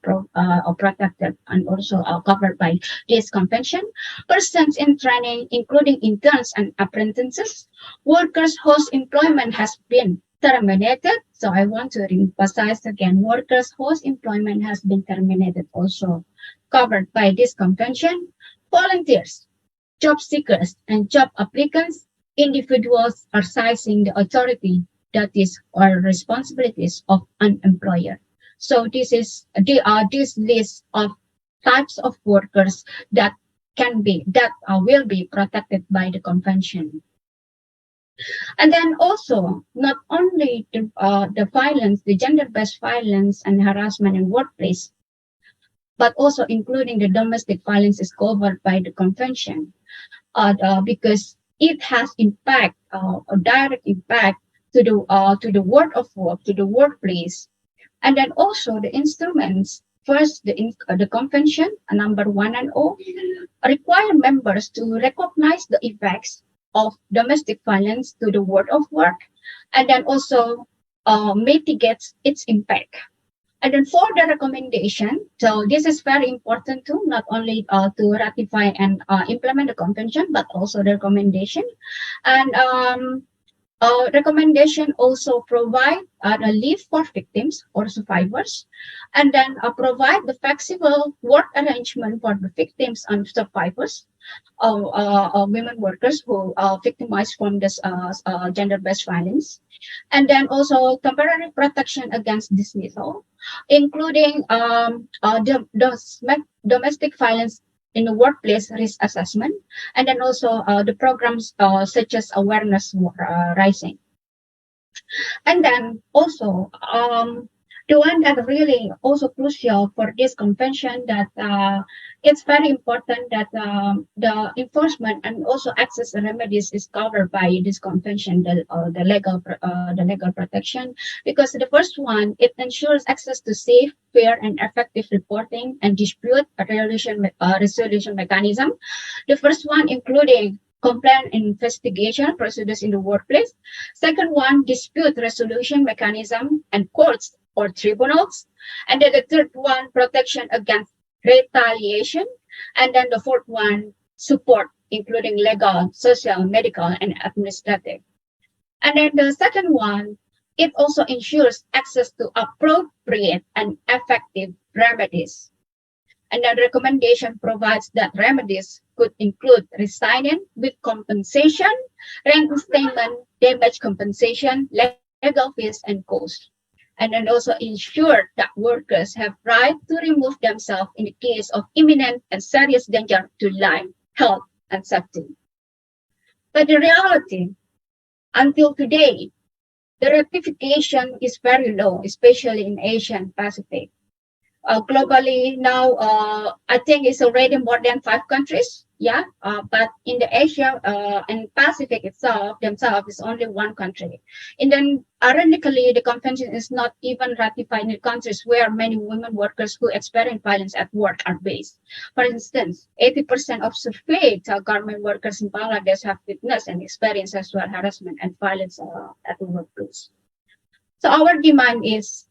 protected and also covered by this convention. Persons in training, including interns and apprentices, workers whose employment has been terminated. So I want to emphasize again, workers whose employment has been terminated also covered by this convention. Volunteers, job seekers, and job applicants, individuals exercising the authority that is or responsibilities of an employer. So this list of types of workers that will be protected by the convention. And then also, not only the violence, the gender-based violence and harassment in workplace, but also including the domestic violence is covered by the convention, because it has impact, a direct impact to the world of work, to the workplace, and then also the instruments. First, the convention number 190 require members to recognize the effects of domestic violence to the world of work, and then also mitigates its impact. And then for the recommendation, so this is very important too, not only to ratify and implement the convention, but also the recommendation. And recommendation also provide a leave for victims or survivors, and then provide the flexible work arrangement for the victims and survivors of women workers who are victimized from this gender-based violence, and then also temporary protection against dismissal, including domestic violence in the workplace risk assessment, and then also the programs such as awareness rising. And then also the one that really also crucial for this convention, that it's very important that the enforcement and also access remedies is covered by this convention, the legal protection, because the first one, it ensures access to safe, fair, and effective reporting and dispute resolution mechanism. The first one including complaint investigation procedures in the workplace. Second one, dispute resolution mechanism and courts or tribunals. And then the third one, protection against retaliation. And then the fourth one, support, including legal, social, medical, and administrative. And then the second one, it also ensures access to appropriate and effective remedies. And the recommendation provides that remedies could include resigning with compensation, reinstatement, damage compensation, legal fees, and costs. And then also ensure that workers have right to remove themselves in the case of imminent and serious danger to life, health, and safety. But the reality, until today, the ratification is very low, especially in Asia and Pacific. Globally now, I think it's already more than 5 countries. Yeah, but in the Asia and Pacific themselves is only 1 country. And then ironically, the convention is not even ratified in the countries where many women workers who experience violence at work are based. For instance, 80% of surveyed government workers in Bangladesh have witnessed and experienced sexual harassment and violence at the workplace. So our demand is,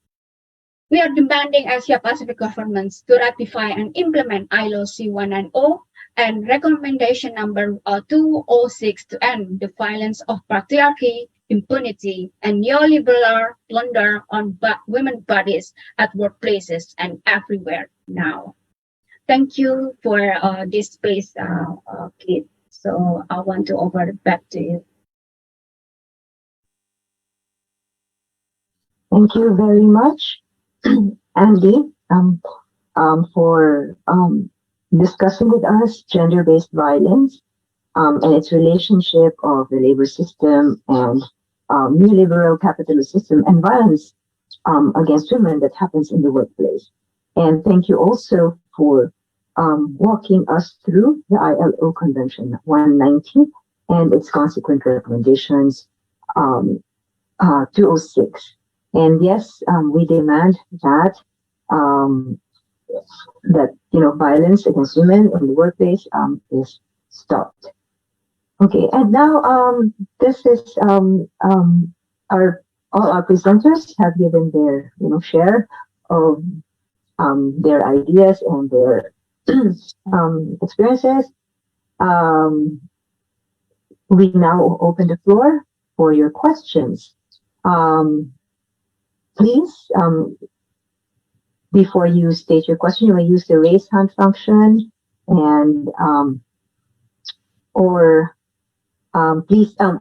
we are demanding Asia Pacific governments to ratify and implement ILO C190 and recommendation number 206 to end the violence of patriarchy, impunity, and neoliberal plunder on women's bodies at workplaces and everywhere now. Thank you for this space, Kate. So I want to over back to you. Thank you very much, Andy, for discussing with us gender-based violence and its relationship of the labor system and neoliberal capitalist system and violence against women that happens in the workplace. And thank you also for walking us through the ILO Convention 190 and its consequent recommendations 206. And yes, we demand that violence against women in the workplace is stopped. Okay, and now this is our all our presenters have given their share of their ideas and their experiences. Um, we now open the floor for your questions. Please, before you state your question, you may use the raise hand function, and please, and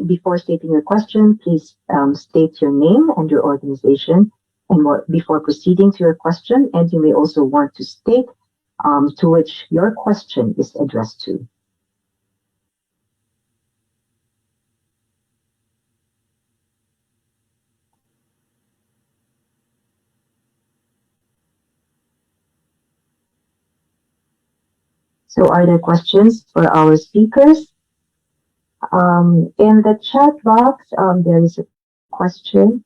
before stating your question, please state your name and your organization, and before proceeding to your question. And you may also want to state to which your question is addressed to. So, are there questions for our speakers? In the chat box, there is a question.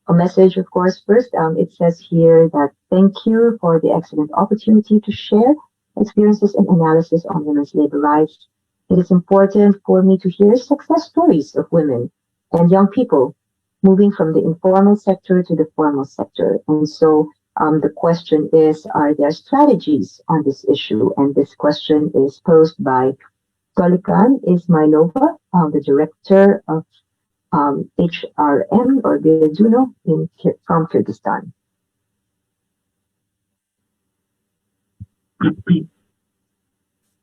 A message, of course, first. It says here that thank you for the excellent opportunity to share experiences and analysis on women's labor rights. It is important for me to hear success stories of women and young people moving from the informal sector to the formal sector. And so the question is, are there strategies on this issue? And this question is posed by Tolikan Ismailova, the director of APRN or Biraduno from Kyrgyzstan.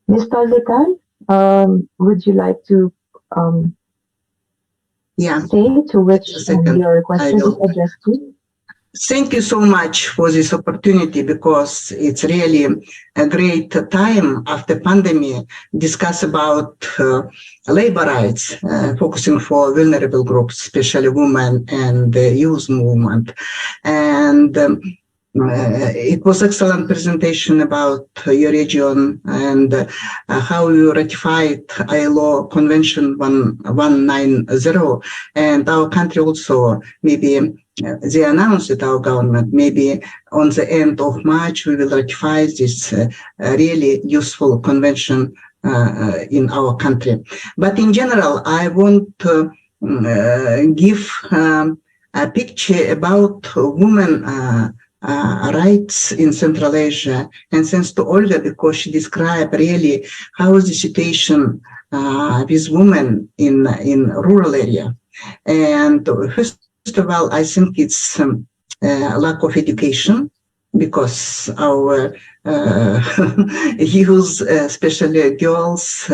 Ms. Tolikan, would you like to say to which your question is addressed to? Thank you so much for this opportunity, because it's really a great time after pandemic discuss about labor rights, focusing for vulnerable groups, especially women and the youth movement. And it was excellent presentation about your region and how you ratified ILO Convention 190, and our country also maybe. They announced that our government, maybe on the end of March, we will ratify this really useful convention in our country. But in general, I want to give a picture about women rights in Central Asia. And thanks to Olga, because she described really how is the situation with women in rural area. And first of all, I think it's lack of education, because our youth, especially girls,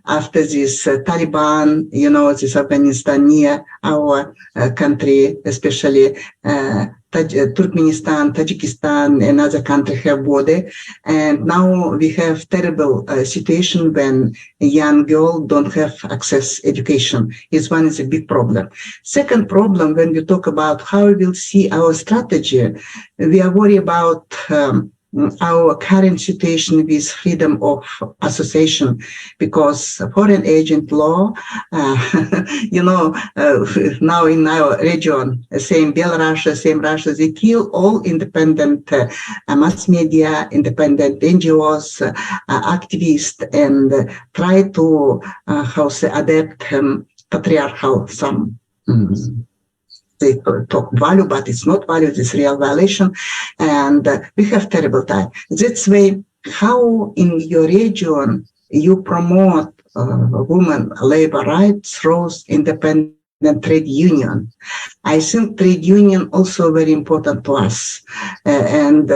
after this Taliban, this Afghanistan near our country, especially Turkmenistan, Tajikistan, and other countries have border. And now we have terrible situation when a young girl don't have access education. Is a big problem. Second problem, when we talk about how we will see our strategy, we are worried about our current situation with freedom of association, because foreign agent law, now in our region, same Belarus, same Russia, they kill all independent mass media, independent NGOs, activists, and try to adapt patriarchal some. They talk value, but it's not value, it's real violation. And we have terrible time. That's why how in your region you promote women labor rights through independent trade union. I think trade union also very important to us. And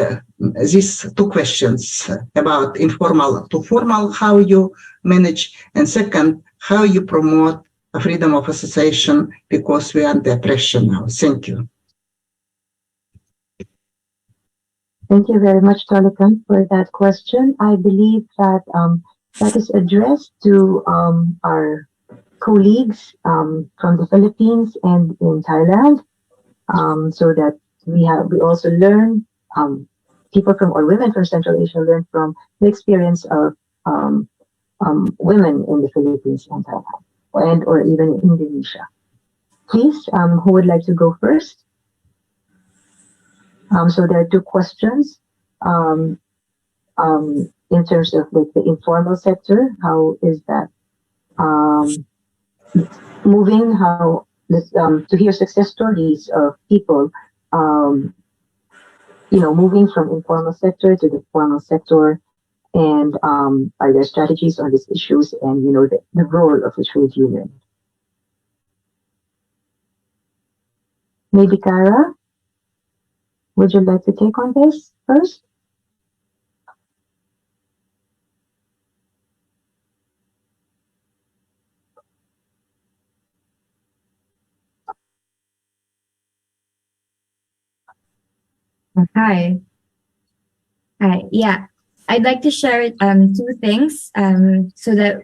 these two questions about informal to formal, how you manage, and second, how you promote freedom of association, because we are under pressure now. Thank you. Thank you very much, Tolikan, for that question. I believe that that is addressed to our colleagues from the Philippines and in Thailand, so that we also learn people from or women from Central Asia learn from the experience of um, women in the Philippines and Thailand and or even in Indonesia. Please, who would like to go first? So there are two questions. Um, in terms of like the informal sector, how is that um, moving? How this, to hear success stories of people, um, moving from informal sector to the formal sector, and are there strategies on these issues, and the role of the trade union? Maybe Kara, would you like to take on this first? Hi. Hi. Yeah. I'd like to share two things so that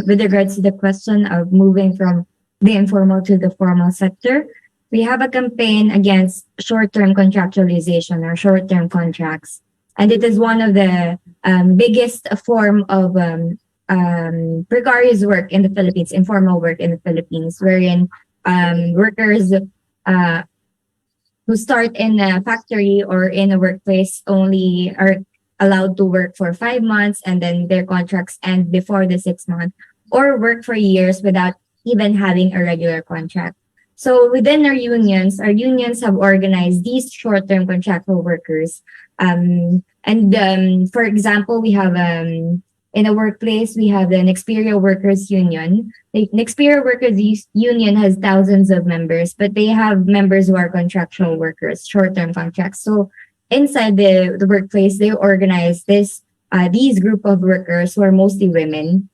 with regards to the question of moving from the informal to the formal sector, we have a campaign against short-term contractualization or short-term contracts. And it is one of the biggest form of precarious work in the Philippines, informal work in the Philippines, wherein workers who start in a factory or in a workplace only are allowed to work for 5 months and then their contracts end before the 6 month, or work for years without even having a regular contract. So within our unions have organized these short-term contractual workers. And for example, we have in a workplace, we have an Experia Workers Union. The Experia Workers Union has thousands of members, but they have members who are contractual workers, short-term contracts. So inside the workplace, they organize these group of workers who are mostly women,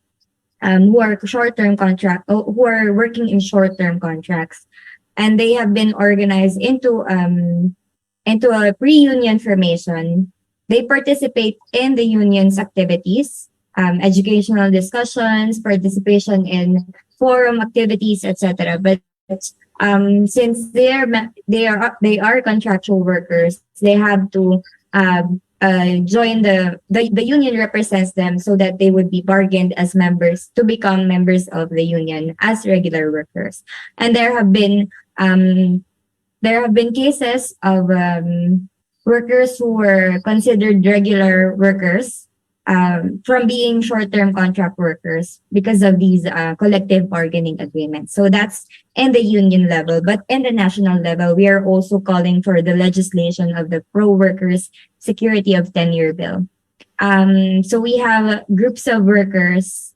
who are who are working in short-term contracts, and they have been organized into a pre-union formation. They participate in the union's activities, educational discussions, participation in forum activities, etc. But since they are contractual workers, they have to join the union represents them so that they would be bargained as members to become members of the union as regular workers. And there have been cases of workers who were considered regular workers from being short-term contract workers because of these collective bargaining agreements. So that's in the union level. But in the national level, we are also calling for the legislation of the Pro-Workers Security of Tenure Bill. So we have groups of workers,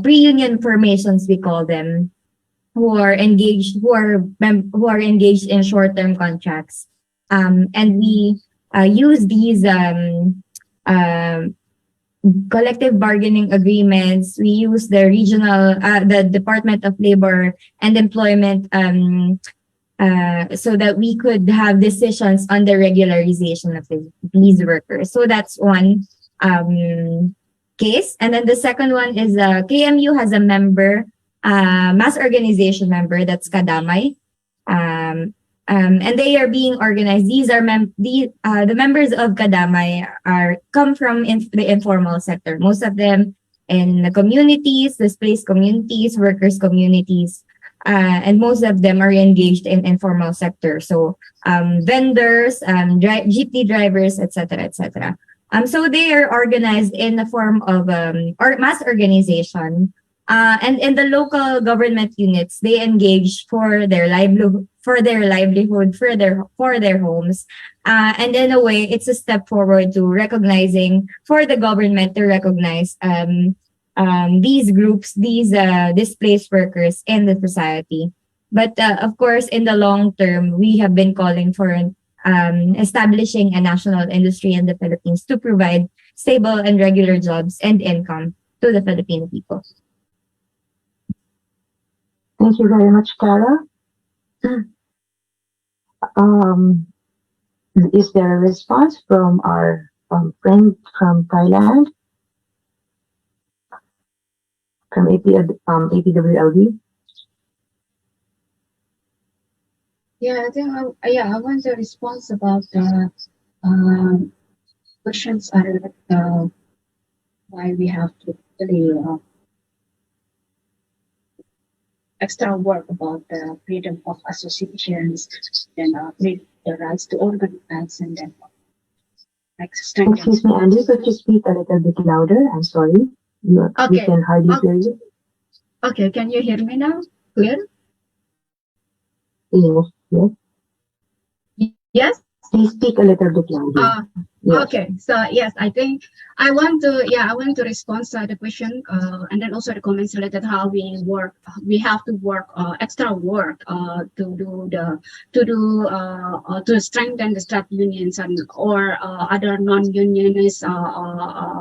pre-union formations, we call them, who are engaged in short-term contracts, and we use these collective bargaining agreements. We use the Department of Labor and Employment, so that we could have decisions on the regularization of these workers. So that's one case. And then the second one is KMU has a mass organization member, that's Kadamay. And they are being organized. These are the members of Kadamay come from the informal sector. Most of them in the communities, displaced communities, workers communities, and most of them are engaged in informal sector. So vendors, jeepney drivers, etc., etc. So they are organized in the form of or mass organization. And in the local government units, they engage for their livelihood, for their homes, and in a way, it's a step forward to recognizing for the government to recognize these groups, these displaced workers in the society. But of course, in the long term, we have been calling for establishing a national industry in the Philippines to provide stable and regular jobs and income to the Filipino people. Thank you very much, Kara. Um, Is there a response from our friend from Thailand, from APWLD? Yeah, I think I want to respond about the questions are why we have to really extra work about the freedom of associations, then the rights to organize, and then like strengthen. Excuse me, Andy, could you speak a little bit louder? I'm sorry. We Okay. can hardly hear you. Okay, can you hear me now? Clear? Yes, yes. Yes. Please speak a little bit louder. Yes. Okay, so yes, I think I want to respond to the question and then also the comments related how we work. We have to work extra work to strengthen the staff unions and or other non-unionist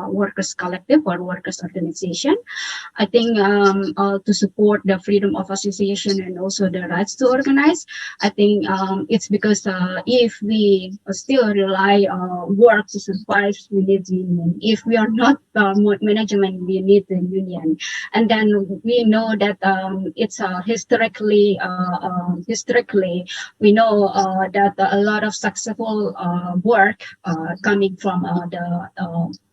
workers collective or workers organization. I think to support the freedom of association and also the rights to organize. I think it's because if we still rely work to survive, we need union. If we are not management, we need the union. And then we know that it's historically we know that a lot of successful work coming from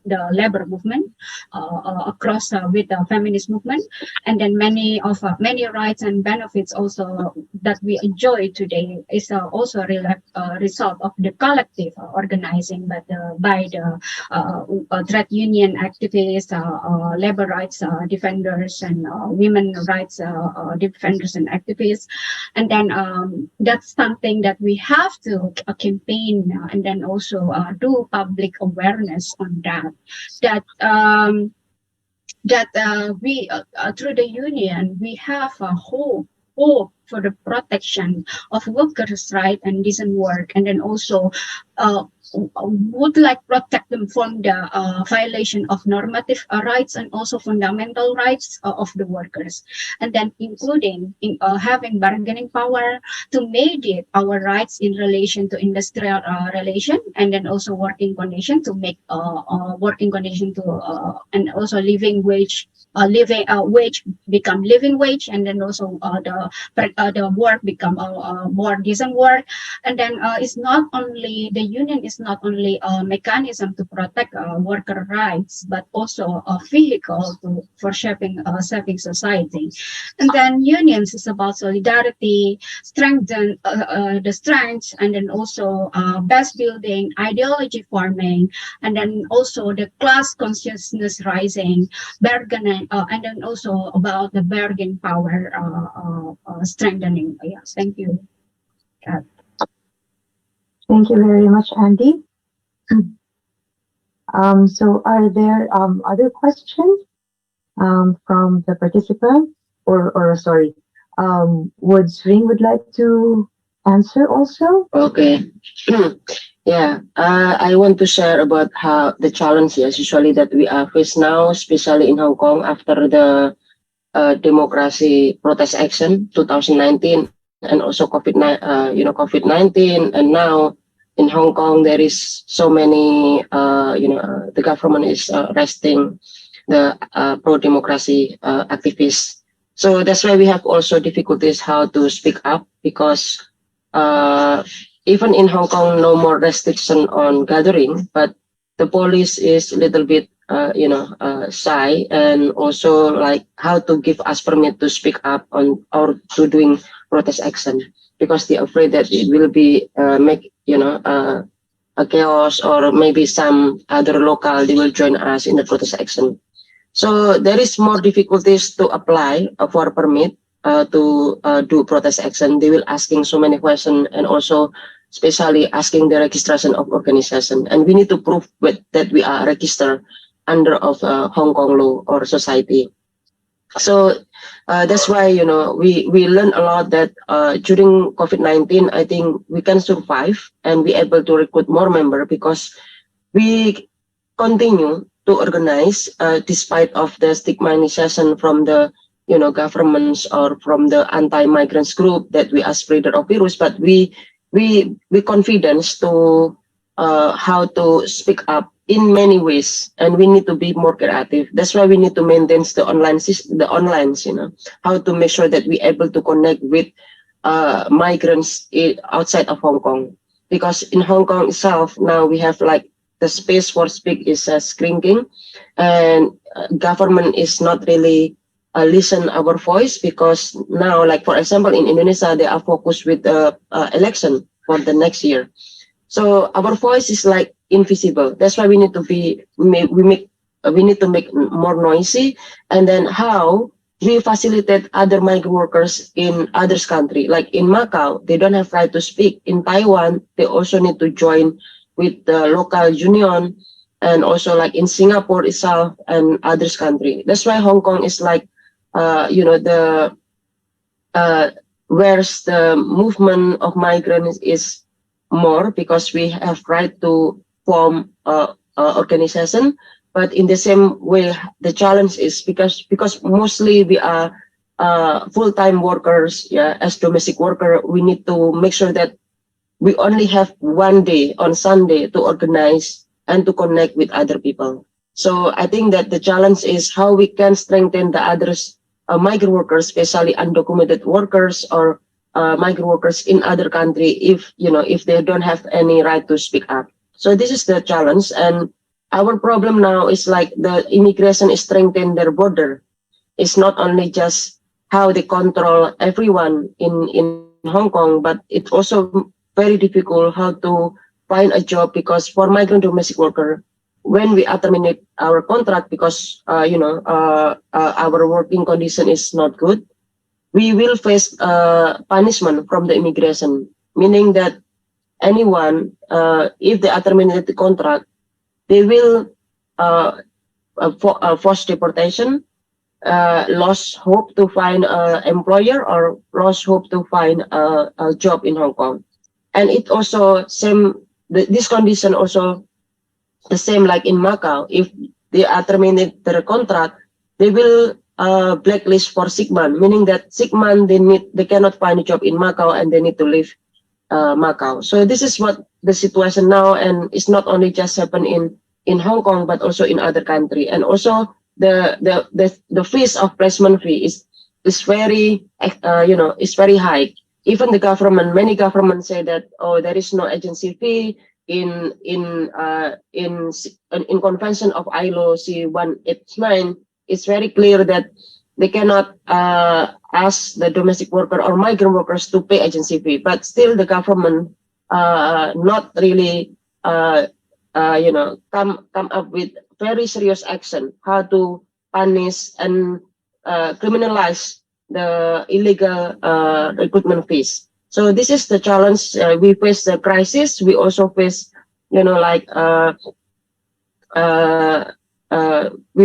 the labor movement across with the feminist movement, and then many rights and benefits also that we enjoy today is also a result of the collective organizing by the trade union activists, labor rights defenders, and women rights defenders and activists. And then that's something that we have to campaign and then also do public awareness on that we through the union we have a hope for the protection of workers' rights and decent work, and then also would like protect them from the violation of normative rights and also fundamental rights of the workers, and then including having bargaining power to mediate our rights in relation to industrial relation, and then also working condition to make working condition to and also living wage wage become living wage, and then also the work become more decent work. And then it's not only the union is not only a mechanism to protect worker rights, but also a vehicle for shaping society. And then unions is about solidarity, strengthen the strengths, and then also best building, ideology forming, and then also the class consciousness rising, bargaining, and then also about the bargaining power strengthening. Yes, thank you. Thank you very much, Andy. So are there other questions from the participants? Or sorry, would Swing would like to answer also? Okay. Yeah, I want to share about how the challenges usually that we are faced now, especially in Hong Kong after the democracy protest action 2019, and also COVID-19, and now in Hong Kong there is so many the government is arresting the pro-democracy activists. So that's why we have also difficulties how to speak up, because even in Hong Kong, no more restriction on gathering, but the police is a little bit, shy, and also like how to give us permit to speak up on or to doing protest action, because they're afraid that it will be make a chaos, or maybe some other local they will join us in the protest action. So there is more difficulties to apply for permit to do protest action. They will asking so many questions, and also especially asking the registration of organization, and we need to prove that we are registered under of Hong Kong law or society. So that's why we learn a lot that during COVID-19, I think we can survive and be able to recruit more members, because we continue to organize despite of the stigmatization from the governments or from the anti-migrants group that we are spreader of virus, but we we confidence to how to speak up in many ways, and we need to be more creative. That's why we need to maintain the online the onlines, how to make sure that we're able to connect with migrants outside of Hong Kong, because in Hong Kong itself now we have like the space for speak is shrinking, and government is not really listen our voice, because now, like for example, in Indonesia, they are focused with the election for the next year. So our voice is like invisible. That's why we need to we need to make more noisy, and then how we facilitate other migrant workers in others country. Like in Macau, they don't have right to speak. In Taiwan, they also need to join with the local union, and also like in Singapore itself and others country. That's why Hong Kong is like, the where's the movement of migrants is more, because we have right to form organization. But in the same way, the challenge is because mostly we are full-time workers, as domestic worker. We need to make sure that we only have one day on Sunday to organize and to connect with other people. So I think that the challenge is how we can strengthen the others, migrant workers, especially undocumented workers or migrant workers in other country, if they don't have any right to speak up. So this is the challenge, and our problem now is like the immigration is strengthening their border. It's not only just how they control everyone in Hong Kong, but it's also very difficult how to find a job, because for migrant domestic worker, when we terminate our contract because our working condition is not good, we will face punishment from the immigration, meaning that anyone, if they are terminated the contract, they will force deportation, lost hope to find an employer, or lost hope to find a job in Hong Kong. And it also this condition also the same like in Macau. If they are terminate their contract, they will blacklist for 6 months, meaning that 6 months they cannot find a job in Macau and they need to leave Macau. So this is what the situation now, and it's not only just happen in Hong Kong but also in other country. And also the fees of placement fee is very is very high. Even the government, many governments say that there is no agency fee in convention of ILO C189. It's very clear that they cannot ask the domestic worker or migrant workers to pay agency fee, but still the government not really come up with very serious action how to punish and criminalize the illegal recruitment fees. So this is the challenge. We face the crisis. We also face, we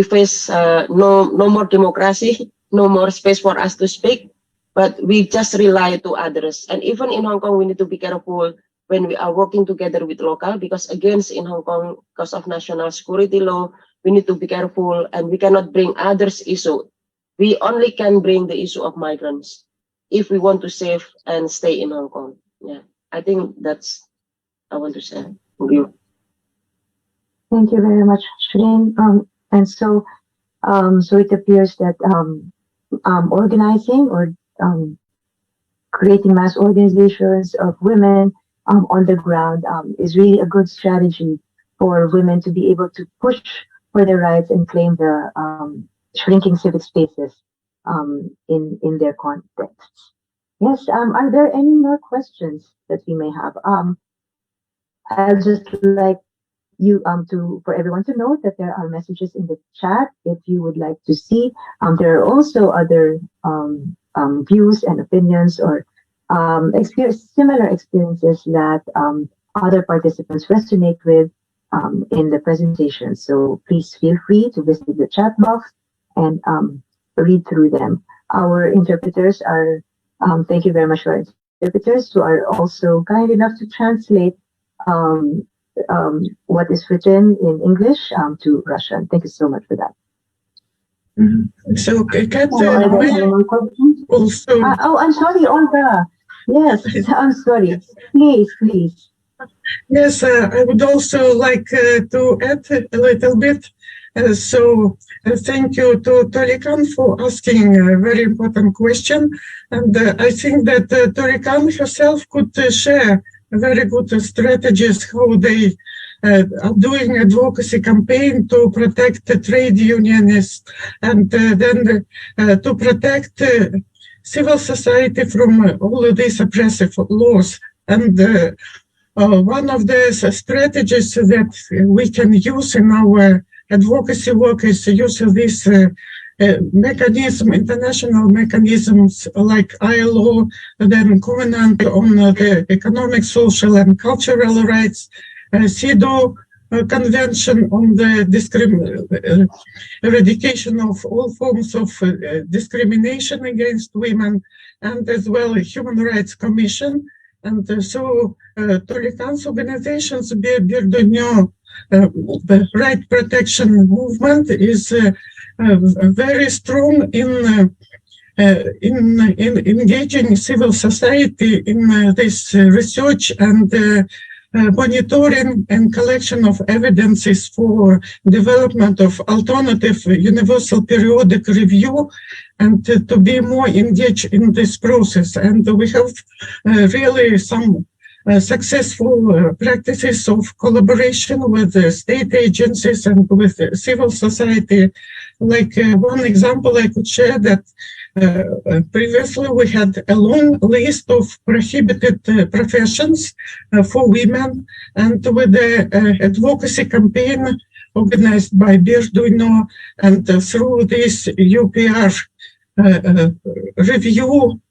face no more democracy, no more space for us to speak, but we just rely to others. And even in Hong Kong, we need to be careful when we are working together with local, because against in Hong Kong, because of national security law, we need to be careful, and we cannot bring others' issue. We only can bring the issue of migrants if we want to save and stay in Hong Kong. Yeah, I think that's I want to say. Thank you. Thank you very much, Shrin. And so it appears that organizing or creating mass organizations of women on the ground is really a good strategy for women to be able to push for their rights and claim the shrinking civic spaces in their contexts. Yes, are there any more questions that we may have? I'll just like you for everyone to know that there are messages in the chat if you would like to see. There are also other views and opinions or similar experiences that other participants resonate with in the presentation. So please feel free to visit the chat box and read through them. Our interpreters are, thank you very much for our interpreters who are also kind enough to translate what is written in English to Russian. Thank you so much for that. So, Kat, Are there any more questions? also, I'm sorry, Olga. Yes, I'm sorry. Please, please. Yes, I would also like to add a little bit. Thank you to Torikan for asking a very important question. And I think that Torikan herself could share very good strategies how they are doing advocacy campaign to protect the trade unionists and then to protect civil society from all of these oppressive laws. And one of the strategies that we can use in our advocacy work is use of this international mechanisms like ILO, then Covenant on the Economic, Social and Cultural Rights, CEDAW Convention on the eradication of all forms of discrimination against women, and as well Human Rights Commission. And Tolikan's organizations, the right protection movement is very strong in engaging civil society in this research and monitoring and collection of evidences for development of alternative universal periodic review and to be more engaged in this process. And we have really some successful practices of collaboration with state agencies and with civil society. Like one example I could share that previously we had a long list of prohibited professions for women, and with the advocacy campaign organized by Birduino and through this UPR review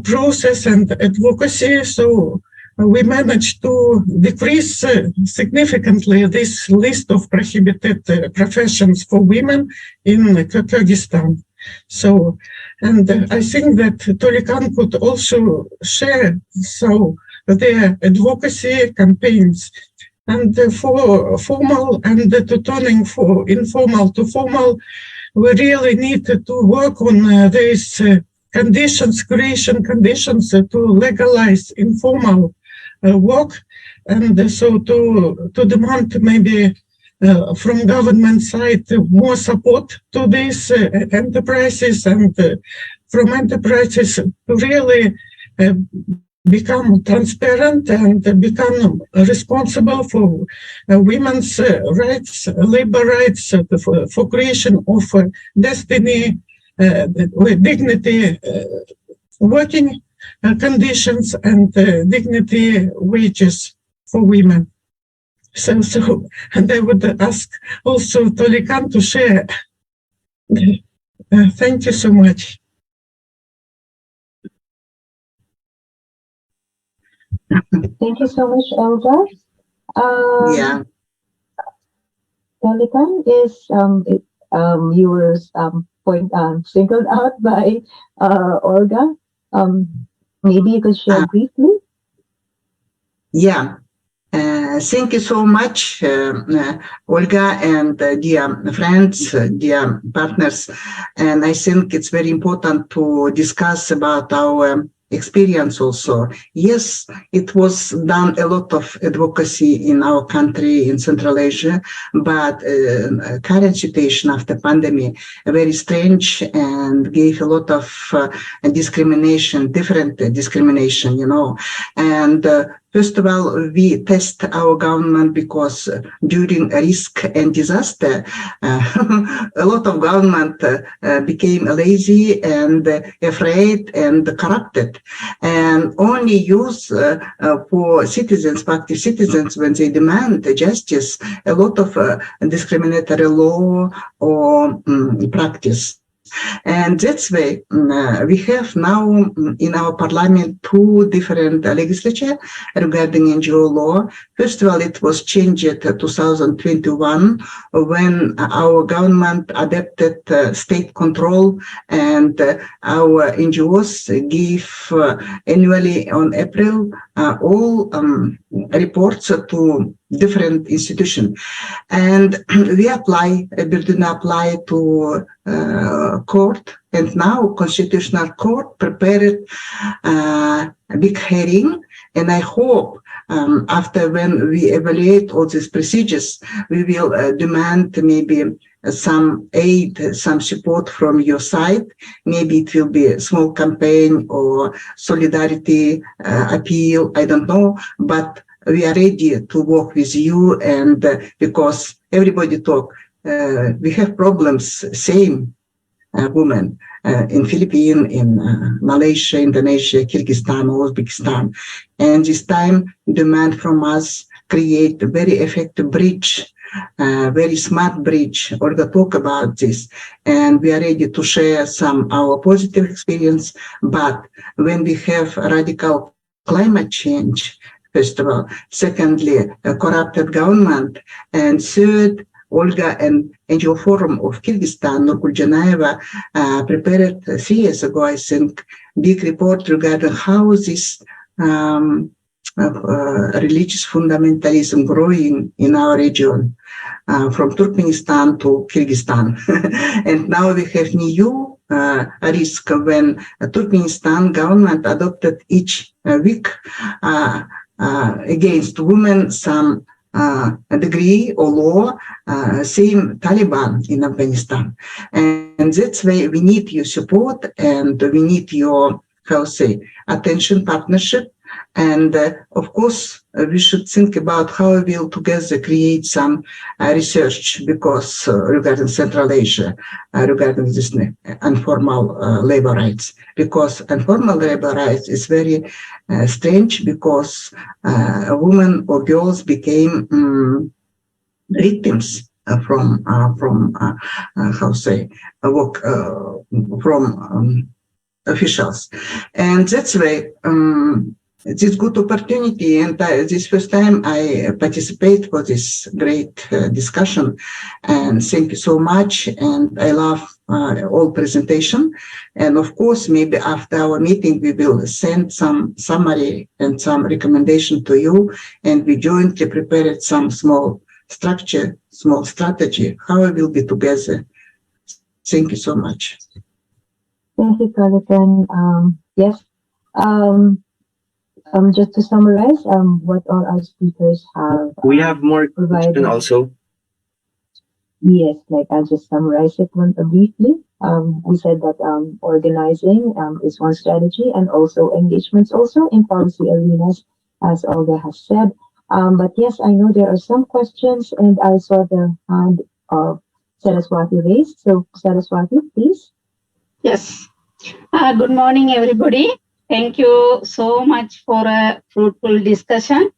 process and advocacy, so we managed to decrease significantly this list of prohibited professions for women in Kyrgyzstan. So, and I think that Tolikan could also share their advocacy campaigns. And for formal and to turning for informal to formal, we really need to work on these conditions, creation conditions to legalize informal work, and so to demand maybe from government side more support to these enterprises, and from enterprises to really become transparent and become responsible for women's rights, labor rights, for creation of destiny, dignity, working conditions, and dignity wages for women. And I would ask also Tolikan to share. Thank you so much. Thank you so much, Olga. Yeah. Tolikan is you were singled out by Olga. Maybe you could share briefly. Yeah. Thank you so much, Olga, and dear friends, dear partners. And I think it's very important to discuss about our experience also. Yes, it was done a lot of advocacy in our country in Central Asia, but current situation after pandemic very strange and gave a lot of discrimination, different discrimination, you know. And first of all, we test our government because during risk and disaster, a lot of government became lazy and afraid and corrupted, and only use for citizens, for active citizens, when they demand justice, a lot of discriminatory law or practice. And that's why we have now in our parliament two different legislature regarding NGO law. First of all, it was changed in 2021 when our government adopted state control, and our NGOs gave annually on April all reports to different institutions, and we apply to court, and now Constitutional Court prepared a big hearing, and I hope after when we evaluate all these procedures, we will demand maybe some aid, some support from your side. Maybe it will be a small campaign or solidarity appeal, I don't know, but we are ready to work with you, and because everybody talk, we have problems, same women in Philippines, in Malaysia, Indonesia, Kyrgyzstan, Uzbekistan. And this time demand from us create a very effective bridge, very smart bridge, or to talk about this. And we are ready to share some our positive experience. But when we have radical climate change, first of all, secondly, a corrupted government, and third, Olga and NGO Forum of Kyrgyzstan, Nurgul Janaeva, prepared 3 years ago, I think, big report regarding how this religious fundamentalism growing in our region, from Turkmenistan to Kyrgyzstan. And now we have new risk when Turkmenistan government adopted each week against women some degree or law, same Taliban in Afghanistan. And that's why we need your support, and we need your, attention, partnership. And of course, we should think about how we will together create some research, because regarding Central Asia, regarding this informal labor rights, because informal labor rights is very strange, because women or girls became victims from work from officials, and that's why this good opportunity, and this first time I participate for this great discussion, and thank you so much. And I love all presentation, and of course maybe after our meeting we will send some summary and some recommendation to you, and we jointly prepared some small structure, small strategy how we will be together. Thank you so much. Thank you, Kalikan. Yes. Just to summarize, what all our speakers have We have more provided. question also. Yes, like I'll just summarize it briefly. We said that organizing is one strategy, and also engagements also in policy arenas, as Olga has said. But yes, I know there are some questions, and I saw the hand of Saraswati raised. So Saraswati, please. Yes. Good morning, everybody. Thank you so much for a fruitful discussion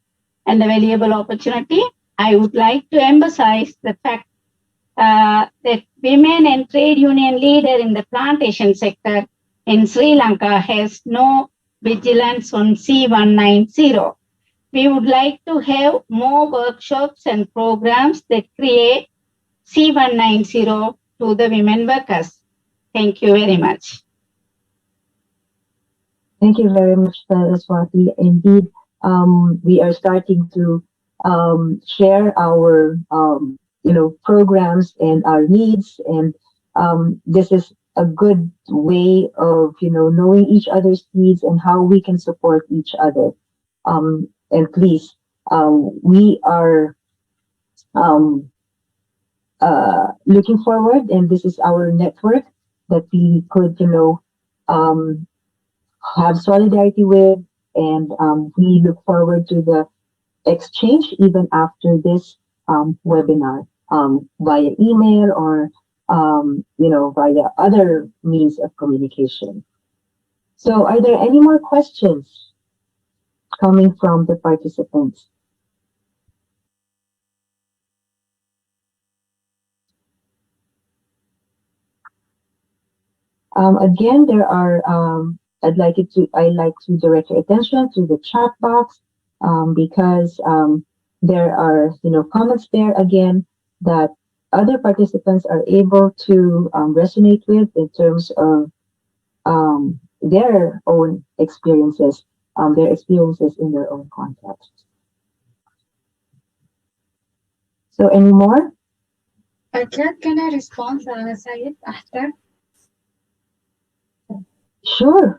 and a valuable opportunity. I would like to emphasize the fact that women and trade union leader in the plantation sector in Sri Lanka has no vigilance on C190. We would like to have more workshops and programs that create C190 to the women workers. Thank you very much. Thank you very much, Saraswati. Indeed, we are starting to share our, programs and our needs, and this is a good way of, knowing each other's needs and how we can support each other. And please, we are looking forward, and this is our network that we could, have solidarity with, and we look forward to the exchange even after this webinar, via email or via other means of communication. So are there any more questions coming from the participants? Again, there are I'd like to direct your attention to the chat box, because there are comments there again that other participants are able to resonate with in terms of their own experiences, in their own context. So any more? Can I respond, Syed, after? Sure.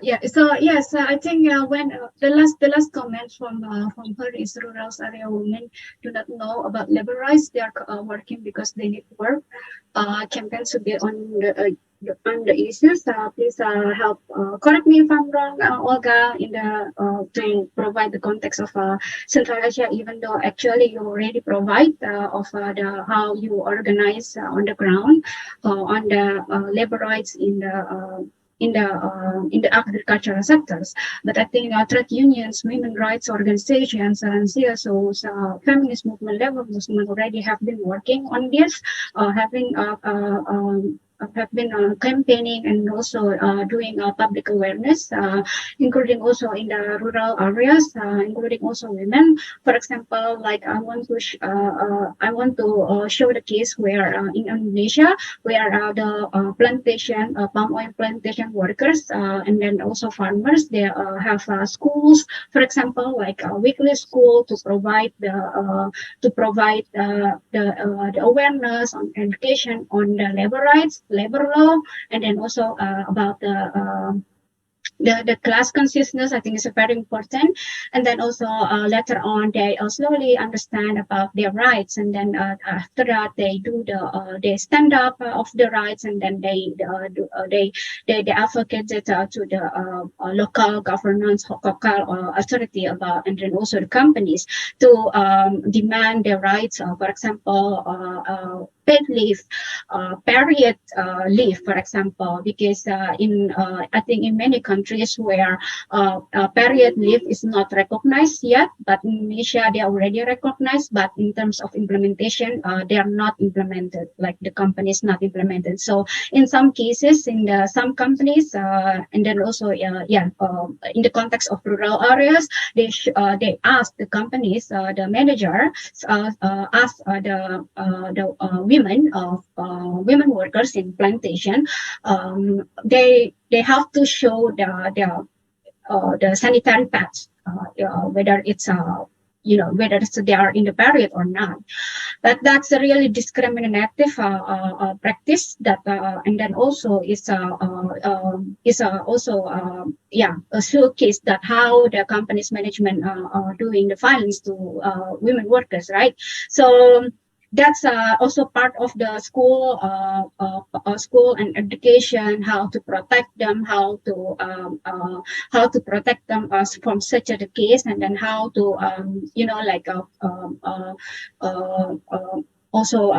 Yeah. So yes, I think when the last comment from her is rural area women do not know about labor rights. They are working because they need work. Campaigns should be on the issues. Please help correct me if I'm wrong, Olga, in the to provide the context of Central Asia. Even though actually you already provide of the how you organize on the ground on the labor rights in the agricultural sectors. But I think trade unions, women rights organizations, and CSOs, feminist movement, labor movement already have been working on this, having have been campaigning and also doing public awareness, including also in the rural areas, including also women. For example, like I want to show the case where in Indonesia, where the plantation, palm oil plantation workers, and then also farmers, they have schools, for example, like a weekly school to provide the awareness on education on the labor rights, labor law, and then also about the class consciousness. I think is very important. And then also later on they slowly understand about their rights, and then after that they stand up of the rights, and then they advocate it to the local governance, local authority about, and then also the companies to demand their rights. For example, paid leave, period leave, for example, because I think in many countries where period leave is not recognized yet, but in Indonesia they are already recognized, but in terms of implementation, they are not implemented, like the company is not implemented. So in some cases, in some companies, and then also in the context of rural areas, they ask the companies, the manager, ask the women workers in plantation, they have to show the sanitary pads, whether it's whether they are in the period or not. But that's a really discriminative practice that, and then also also a showcase that how the company's management are doing the violence to women workers, right? So that's also part of the school and education, how to protect them, how to protect them from such a case, and then how to also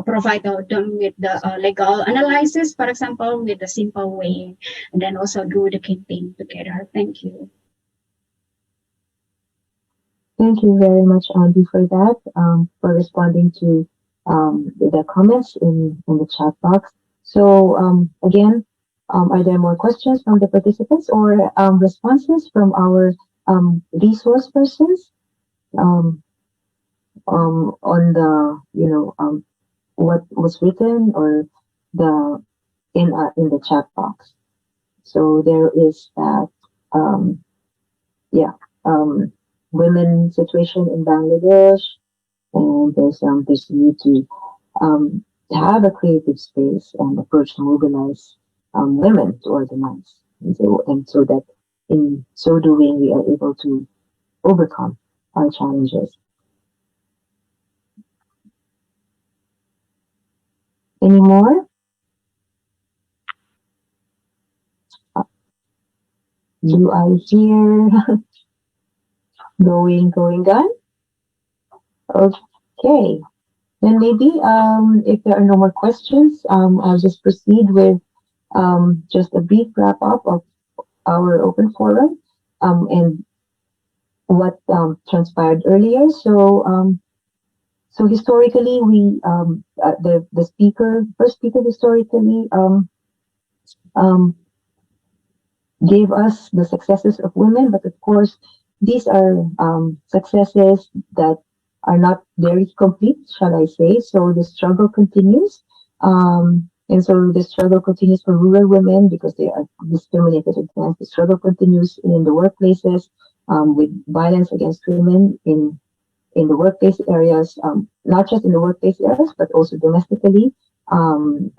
provide them with the legal analysis, for example, with a simple way, and then also do the campaign together. Thank you. Thank you very much, Andy, for that, for responding to the comments in the chat box. So again, are there more questions from the participants or responses from our resource persons on the what was written or the in the chat box? So there is that yeah women situation in Bangladesh, and there's need to um, have a creative space and approach to mobilize women to organize, and so that in so doing we are able to overcome our challenges. Any more? Do I hear going on? Okay. Then maybe if there are no more questions, I'll just proceed with just a brief wrap up of our open forum and what transpired earlier. So historically, we the first speaker historically um, gave us the successes of women, but of course, these are successes that are not very complete, shall I say. So the struggle continues. And so the struggle continues for rural women because they are discriminated against. The struggle continues in the workplaces with violence against women in the workplace areas, not just in the workplace areas, but also domestically. And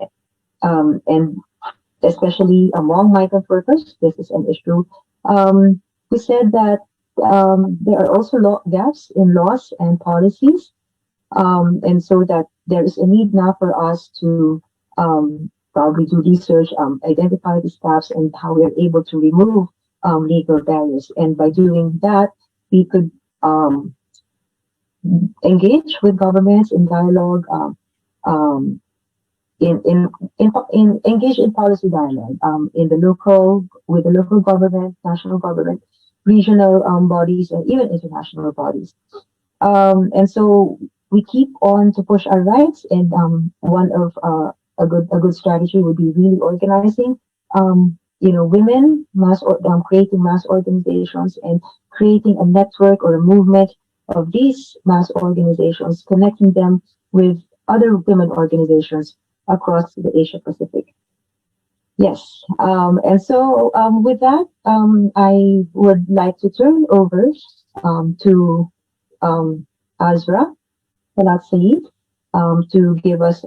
especially among migrant workers. This is an issue. We said that there are also gaps in laws and policies, and so that there is a need now for us to probably do research, identify these gaps, and how we are able to remove legal barriers. And by doing that, we could um, engage with governments in dialogue, um, engage in policy dialogue in the local with the local government, national government, regional bodies, and even international bodies. And so we keep on to push our rights. And one of a good strategy would be really organizing, women creating mass organizations and creating a network or a movement of these mass organizations, connecting them with other women organizations across the Asia Pacific. Yes. And so with that, I would like to turn over to Azra Talat Saeed to give us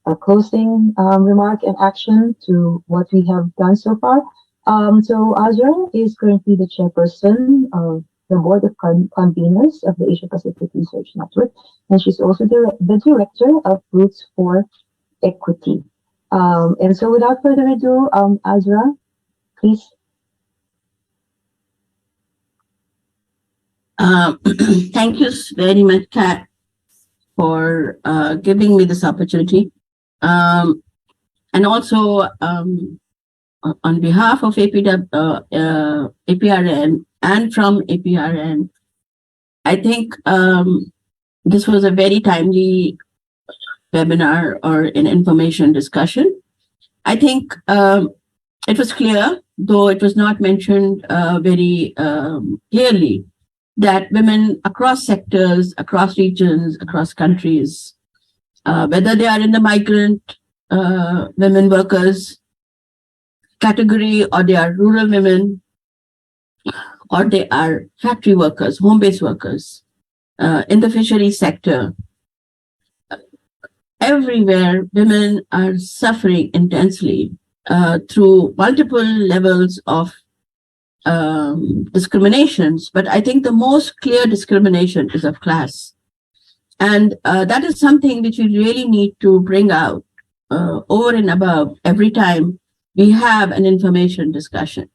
a closing remark and action to what we have done so far. So Azra is currently the chairperson of the board of conveners of the Asia Pacific Research Network, and she's also the director of Roots for Equity. And so without further ado, Azra, please. Thank you very much, Kat, for giving me this opportunity. And also, on behalf of APRN and from APRN, I think this was a very timely webinar or an information discussion. I think it was clear, though it was not mentioned very clearly, that women across sectors, across regions, across countries, whether they are in the migrant women workers category, or they are rural women, or they are factory workers, home-based workers, in the fishery sector, everywhere women are suffering intensely through multiple levels of discriminations, but I think the most clear discrimination is of class. And that is something which we really need to bring out over and above every time we have an information discussion.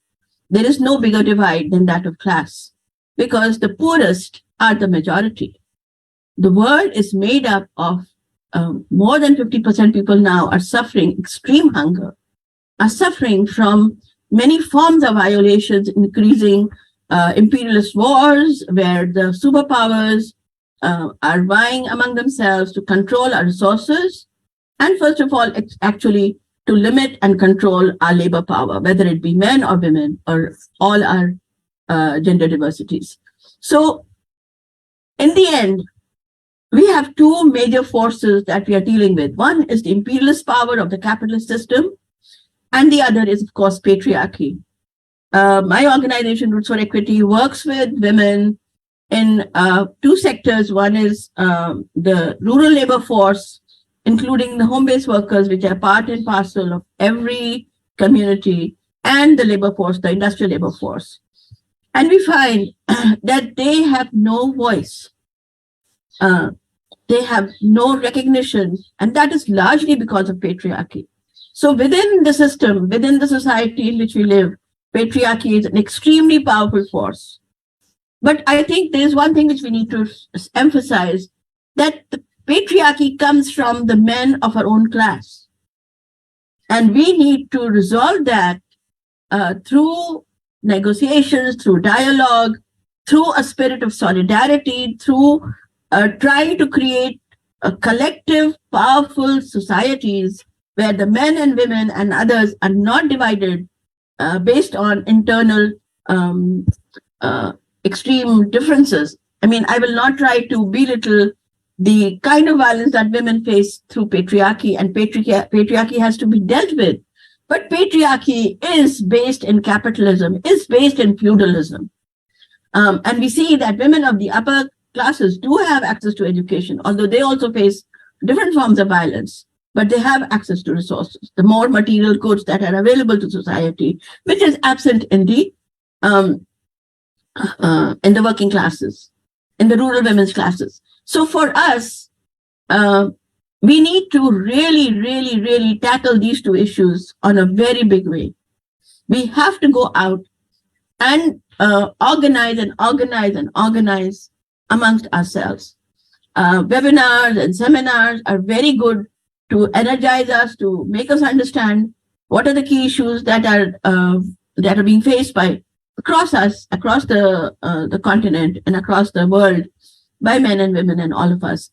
There is no bigger divide than that of class, because the poorest are the majority. The world is made up of more than 50% people now are suffering extreme hunger, are suffering from many forms of violations, increasing imperialist wars, where the superpowers are vying among themselves to control our resources, and first of all, actually to limit and control our labor power, whether it be men or women or all our gender diversities. So in the end, we have two major forces that we are dealing with. One is the imperialist power of the capitalist system, and the other is, of course, patriarchy. My organization, Roots for Equity, works with women in two sectors. One is the rural labor force, including the home-based workers, which are part and parcel of every community, and the labor force, the industrial labor force. And we find that they have no voice. They have no recognition, and that is largely because of patriarchy. So within the system, within the society in which we live, patriarchy is an extremely powerful force. But I think there is one thing which we need to emphasize, that the patriarchy comes from the men of our own class. And we need to resolve that through negotiations, through dialogue, through a spirit of solidarity, through trying to create a collective, powerful societies where the men and women and others are not divided based on internal extreme differences. I mean, I will not try to belittle the kind of violence that women face through patriarchy, and patriarchy has to be dealt with. But patriarchy is based in capitalism, is based in feudalism. And we see that women of the upper classes do have access to education, although they also face different forms of violence. but they have access to resources, the more material goods that are available to society, which is absent in the working classes, in the rural women's classes. So for us, we need to really tackle these two issues on a very big way. We have to go out and organize amongst ourselves. Webinars and seminars are very good to energize us, to make us understand what are the key issues that are being faced by across the continent and across the world by men and women and all of us.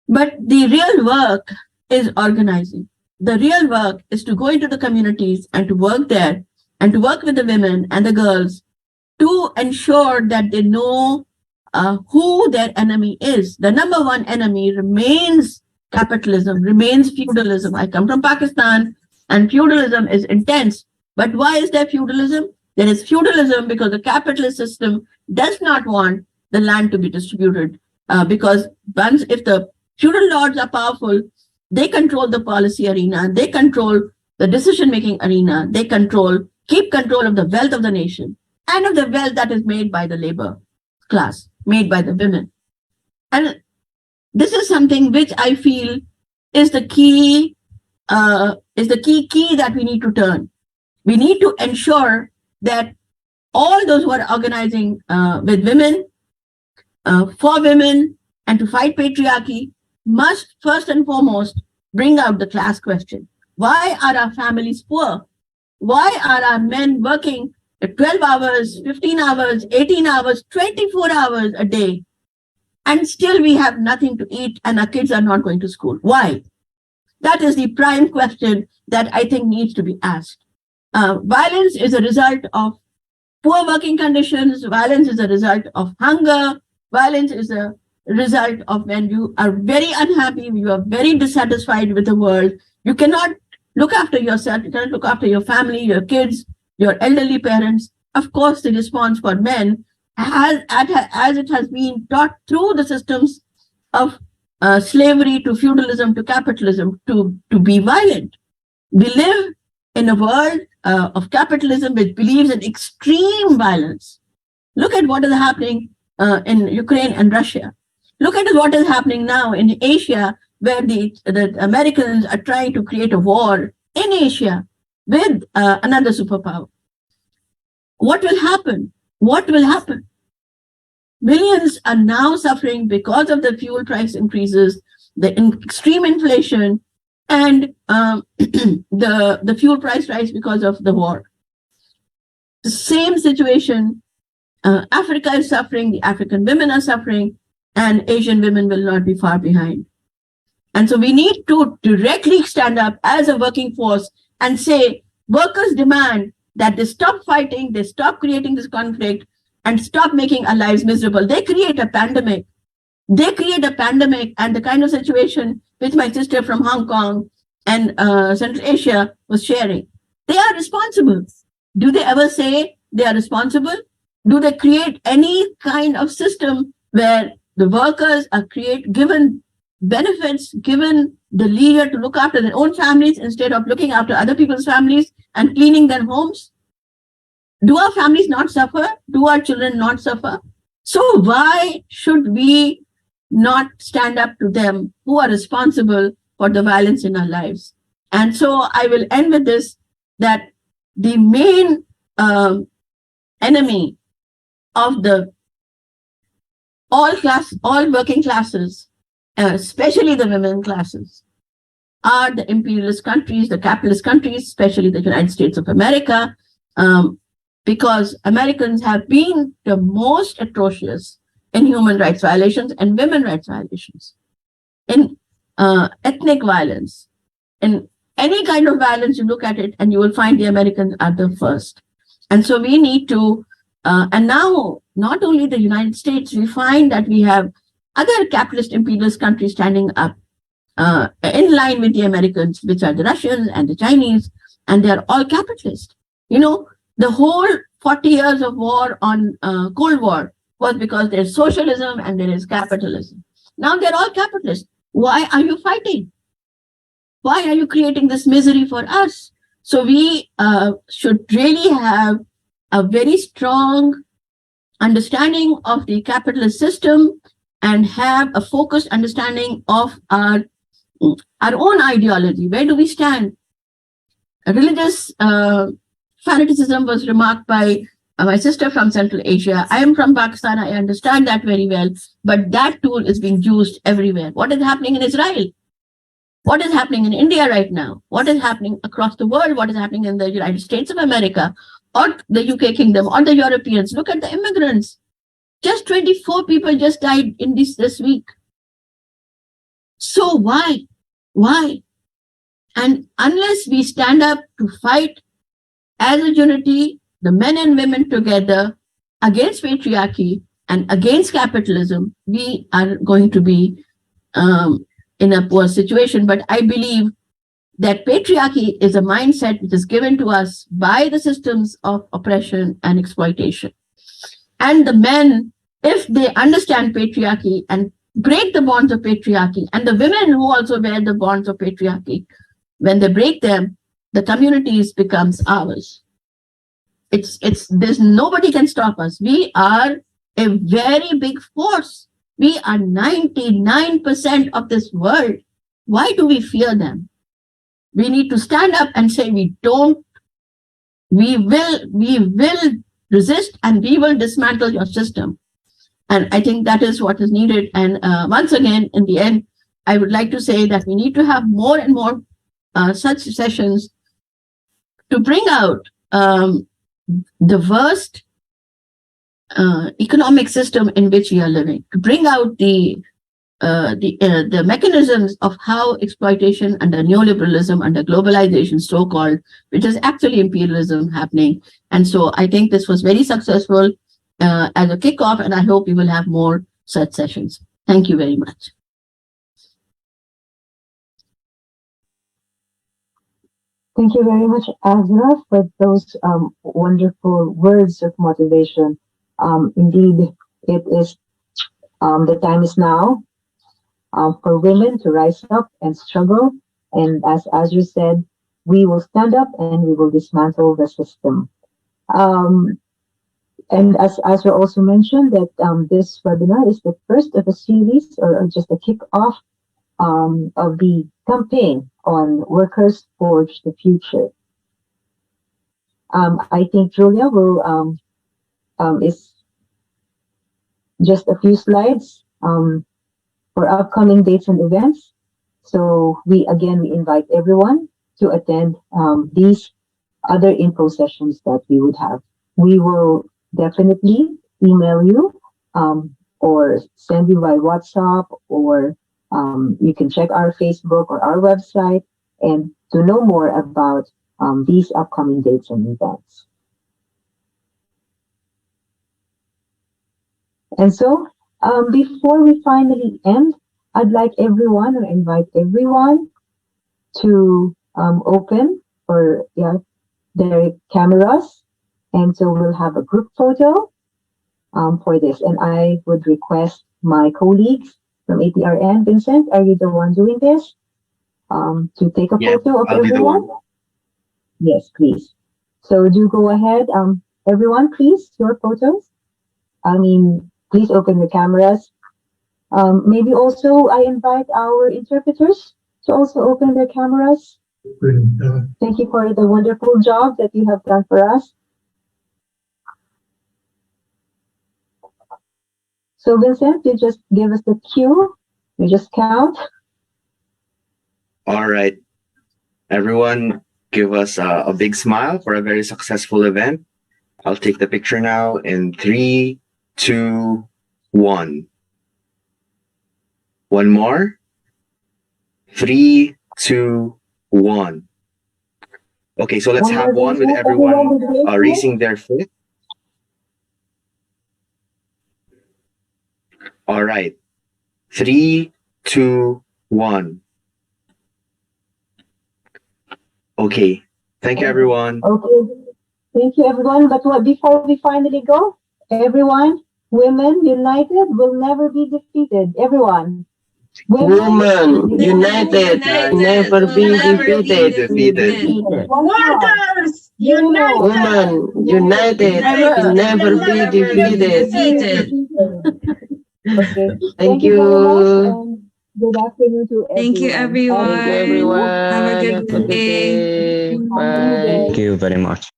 But the real work is organizing. The real work is to go into the communities and to work there and to work with the women and the girls to ensure that they know who their enemy is. The number one enemy remains capitalism, remains feudalism. I come from Pakistan, and feudalism is intense. But why is there feudalism? There is feudalism because the capitalist system does not want the land to be distributed. Because once, if the feudal lords are powerful, they control the policy arena, they control the decision-making arena, they keep control of the wealth of the nation and of the wealth that is made by the labor class, made by the women. And this is something which I feel is the key that we need to turn. We need to ensure that all those who are organizing with women, for women, and to fight patriarchy must first and foremost bring out the class question. Why are our families poor? Why are our men working 12 hours, 15 hours, 18 hours, 24 hours a day? And still we have nothing to eat and our kids are not going to school. Why? That is the prime question that I think needs to be asked. Violence is a result of poor working conditions. Violence is a result of hunger. Violence is a result of when you are very unhappy, you are very dissatisfied with the world. You cannot look after yourself, you cannot look after your family, your kids, your elderly parents. Of course, the response for men, as it has been taught through the systems of slavery to feudalism to capitalism, to be violent. We live in a world of capitalism which believes in extreme violence. Look at what is happening in Ukraine and Russia. Look at what is happening now in Asia, where the Americans are trying to create a war in Asia with another superpower. What will happen? What will happen? Millions are now suffering because of the fuel price increases, the extreme inflation, and the fuel price rise because of the war. The same situation, Africa is suffering, the African women are suffering, and Asian women will not be far behind. And so we need to directly stand up as a working force and say, workers demand that they stop fighting, they stop creating this conflict, and stop making our lives miserable. They create a pandemic. And the kind of situation which my sister from Hong Kong and Central Asia was sharing. They are responsible. Do they ever say they are responsible? Do they create any kind of system where the workers are given benefits, given the leisure to look after their own families instead of looking after other people's families and cleaning their homes? Do our families not suffer? Do our children not suffer? So why should we not stand up to them who are responsible for the violence in our lives? And so I will end with this, that the main enemy of all working classes, especially the women classes, are the imperialist countries, the capitalist countries, especially the United States of America, because Americans have been the most atrocious in human rights violations and women rights violations, in ethnic violence, in any kind of violence. You look at it and you will find the Americans are the first. And so we need to, and now not only the United States, we find that we have other capitalist imperialist countries standing up in line with the Americans, which are the Russians and the Chinese, and they're all capitalist. You know, the whole 40 years of war on Cold War was because there's socialism and there is capitalism. Now they're all capitalists. Why are you fighting? Why are you creating this misery for us? So we should really have a very strong understanding of the capitalist system and have a focused understanding of our own ideology. Where do we stand? Religious fanaticism was remarked by my sister from Central Asia. I am from Pakistan. I understand that very well. But that tool is being used everywhere. What is happening in Israel? What is happening in India right now? What is happening across the world? What is happening in the United States of America or the UK kingdom or the Europeans? Look at the immigrants. Just 24 people just died in this week. So why? Why? And unless we stand up to fight as a unity, the men and women together against patriarchy and against capitalism, we are going to be in a poor situation. But I believe that patriarchy is a mindset which is given to us by the systems of oppression and exploitation. And the men, if they understand patriarchy and break the bonds of patriarchy, and the women who also wear the bonds of patriarchy, when they break them, the communities becomes ours. There's nobody can stop us. We are a very big force. We are 99% of this world. Why do we fear them? We need to stand up and say we will resist and we will dismantle your system. And I think that is what is needed. And once again, in the end, I would like to say that we need to have more and more such sessions to bring out the worst economic system in which we are living, to bring out the mechanisms of how exploitation under neoliberalism, under globalization, so-called, which is actually imperialism happening. And so I think this was very successful as a kickoff, and I hope we will have more such sessions. Thank you very much. Thank you very much, Azra, for those wonderful words of motivation. Indeed, it is the time is now for women to rise up and struggle. And as Azra said, we will stand up and we will dismantle the system. And as Azra also mentioned, that this webinar is the first of a series or just a kickoff of the campaign on Workers Forge the Future. I think Julia will is just a few slides for upcoming dates and events. So we invite everyone to attend these other info sessions that we would have. We will definitely email you or send you by WhatsApp, or you can check our Facebook or our website and to know more about these upcoming dates and events. And so before we finally end, I'd like everyone or invite everyone to open or their cameras. And so we'll have a group photo for this. And I would request my colleagues from APRN, Vincent, are you the one doing this? To take a photo of everyone? Yes, please. So do go ahead. Everyone, please, your photos. Please open the cameras. Maybe also I invite our interpreters to also open their cameras. Thank you for the wonderful job that you have done for us. So Vincent, you just give us the cue. You just count. All right. Everyone, give us a big smile for a very successful event. I'll take the picture now in 3, 2, 1. One more. 3, 2, 1. Okay, so let's have one with everyone raising their fist. All right. 3, 2, 1. Okay. Thank you, everyone. Okay. Thank you, everyone. But before we finally go, everyone, women united will never be defeated. Everyone, Women united, never be defeated. Workers united. Women united, never be defeated. Okay. Thank you very much, you. and good afternoon to Thank you, everyone. Thank you, everyone. everyone. Have a good Have a good day. day. Have a good Bye. day. Thank you very much.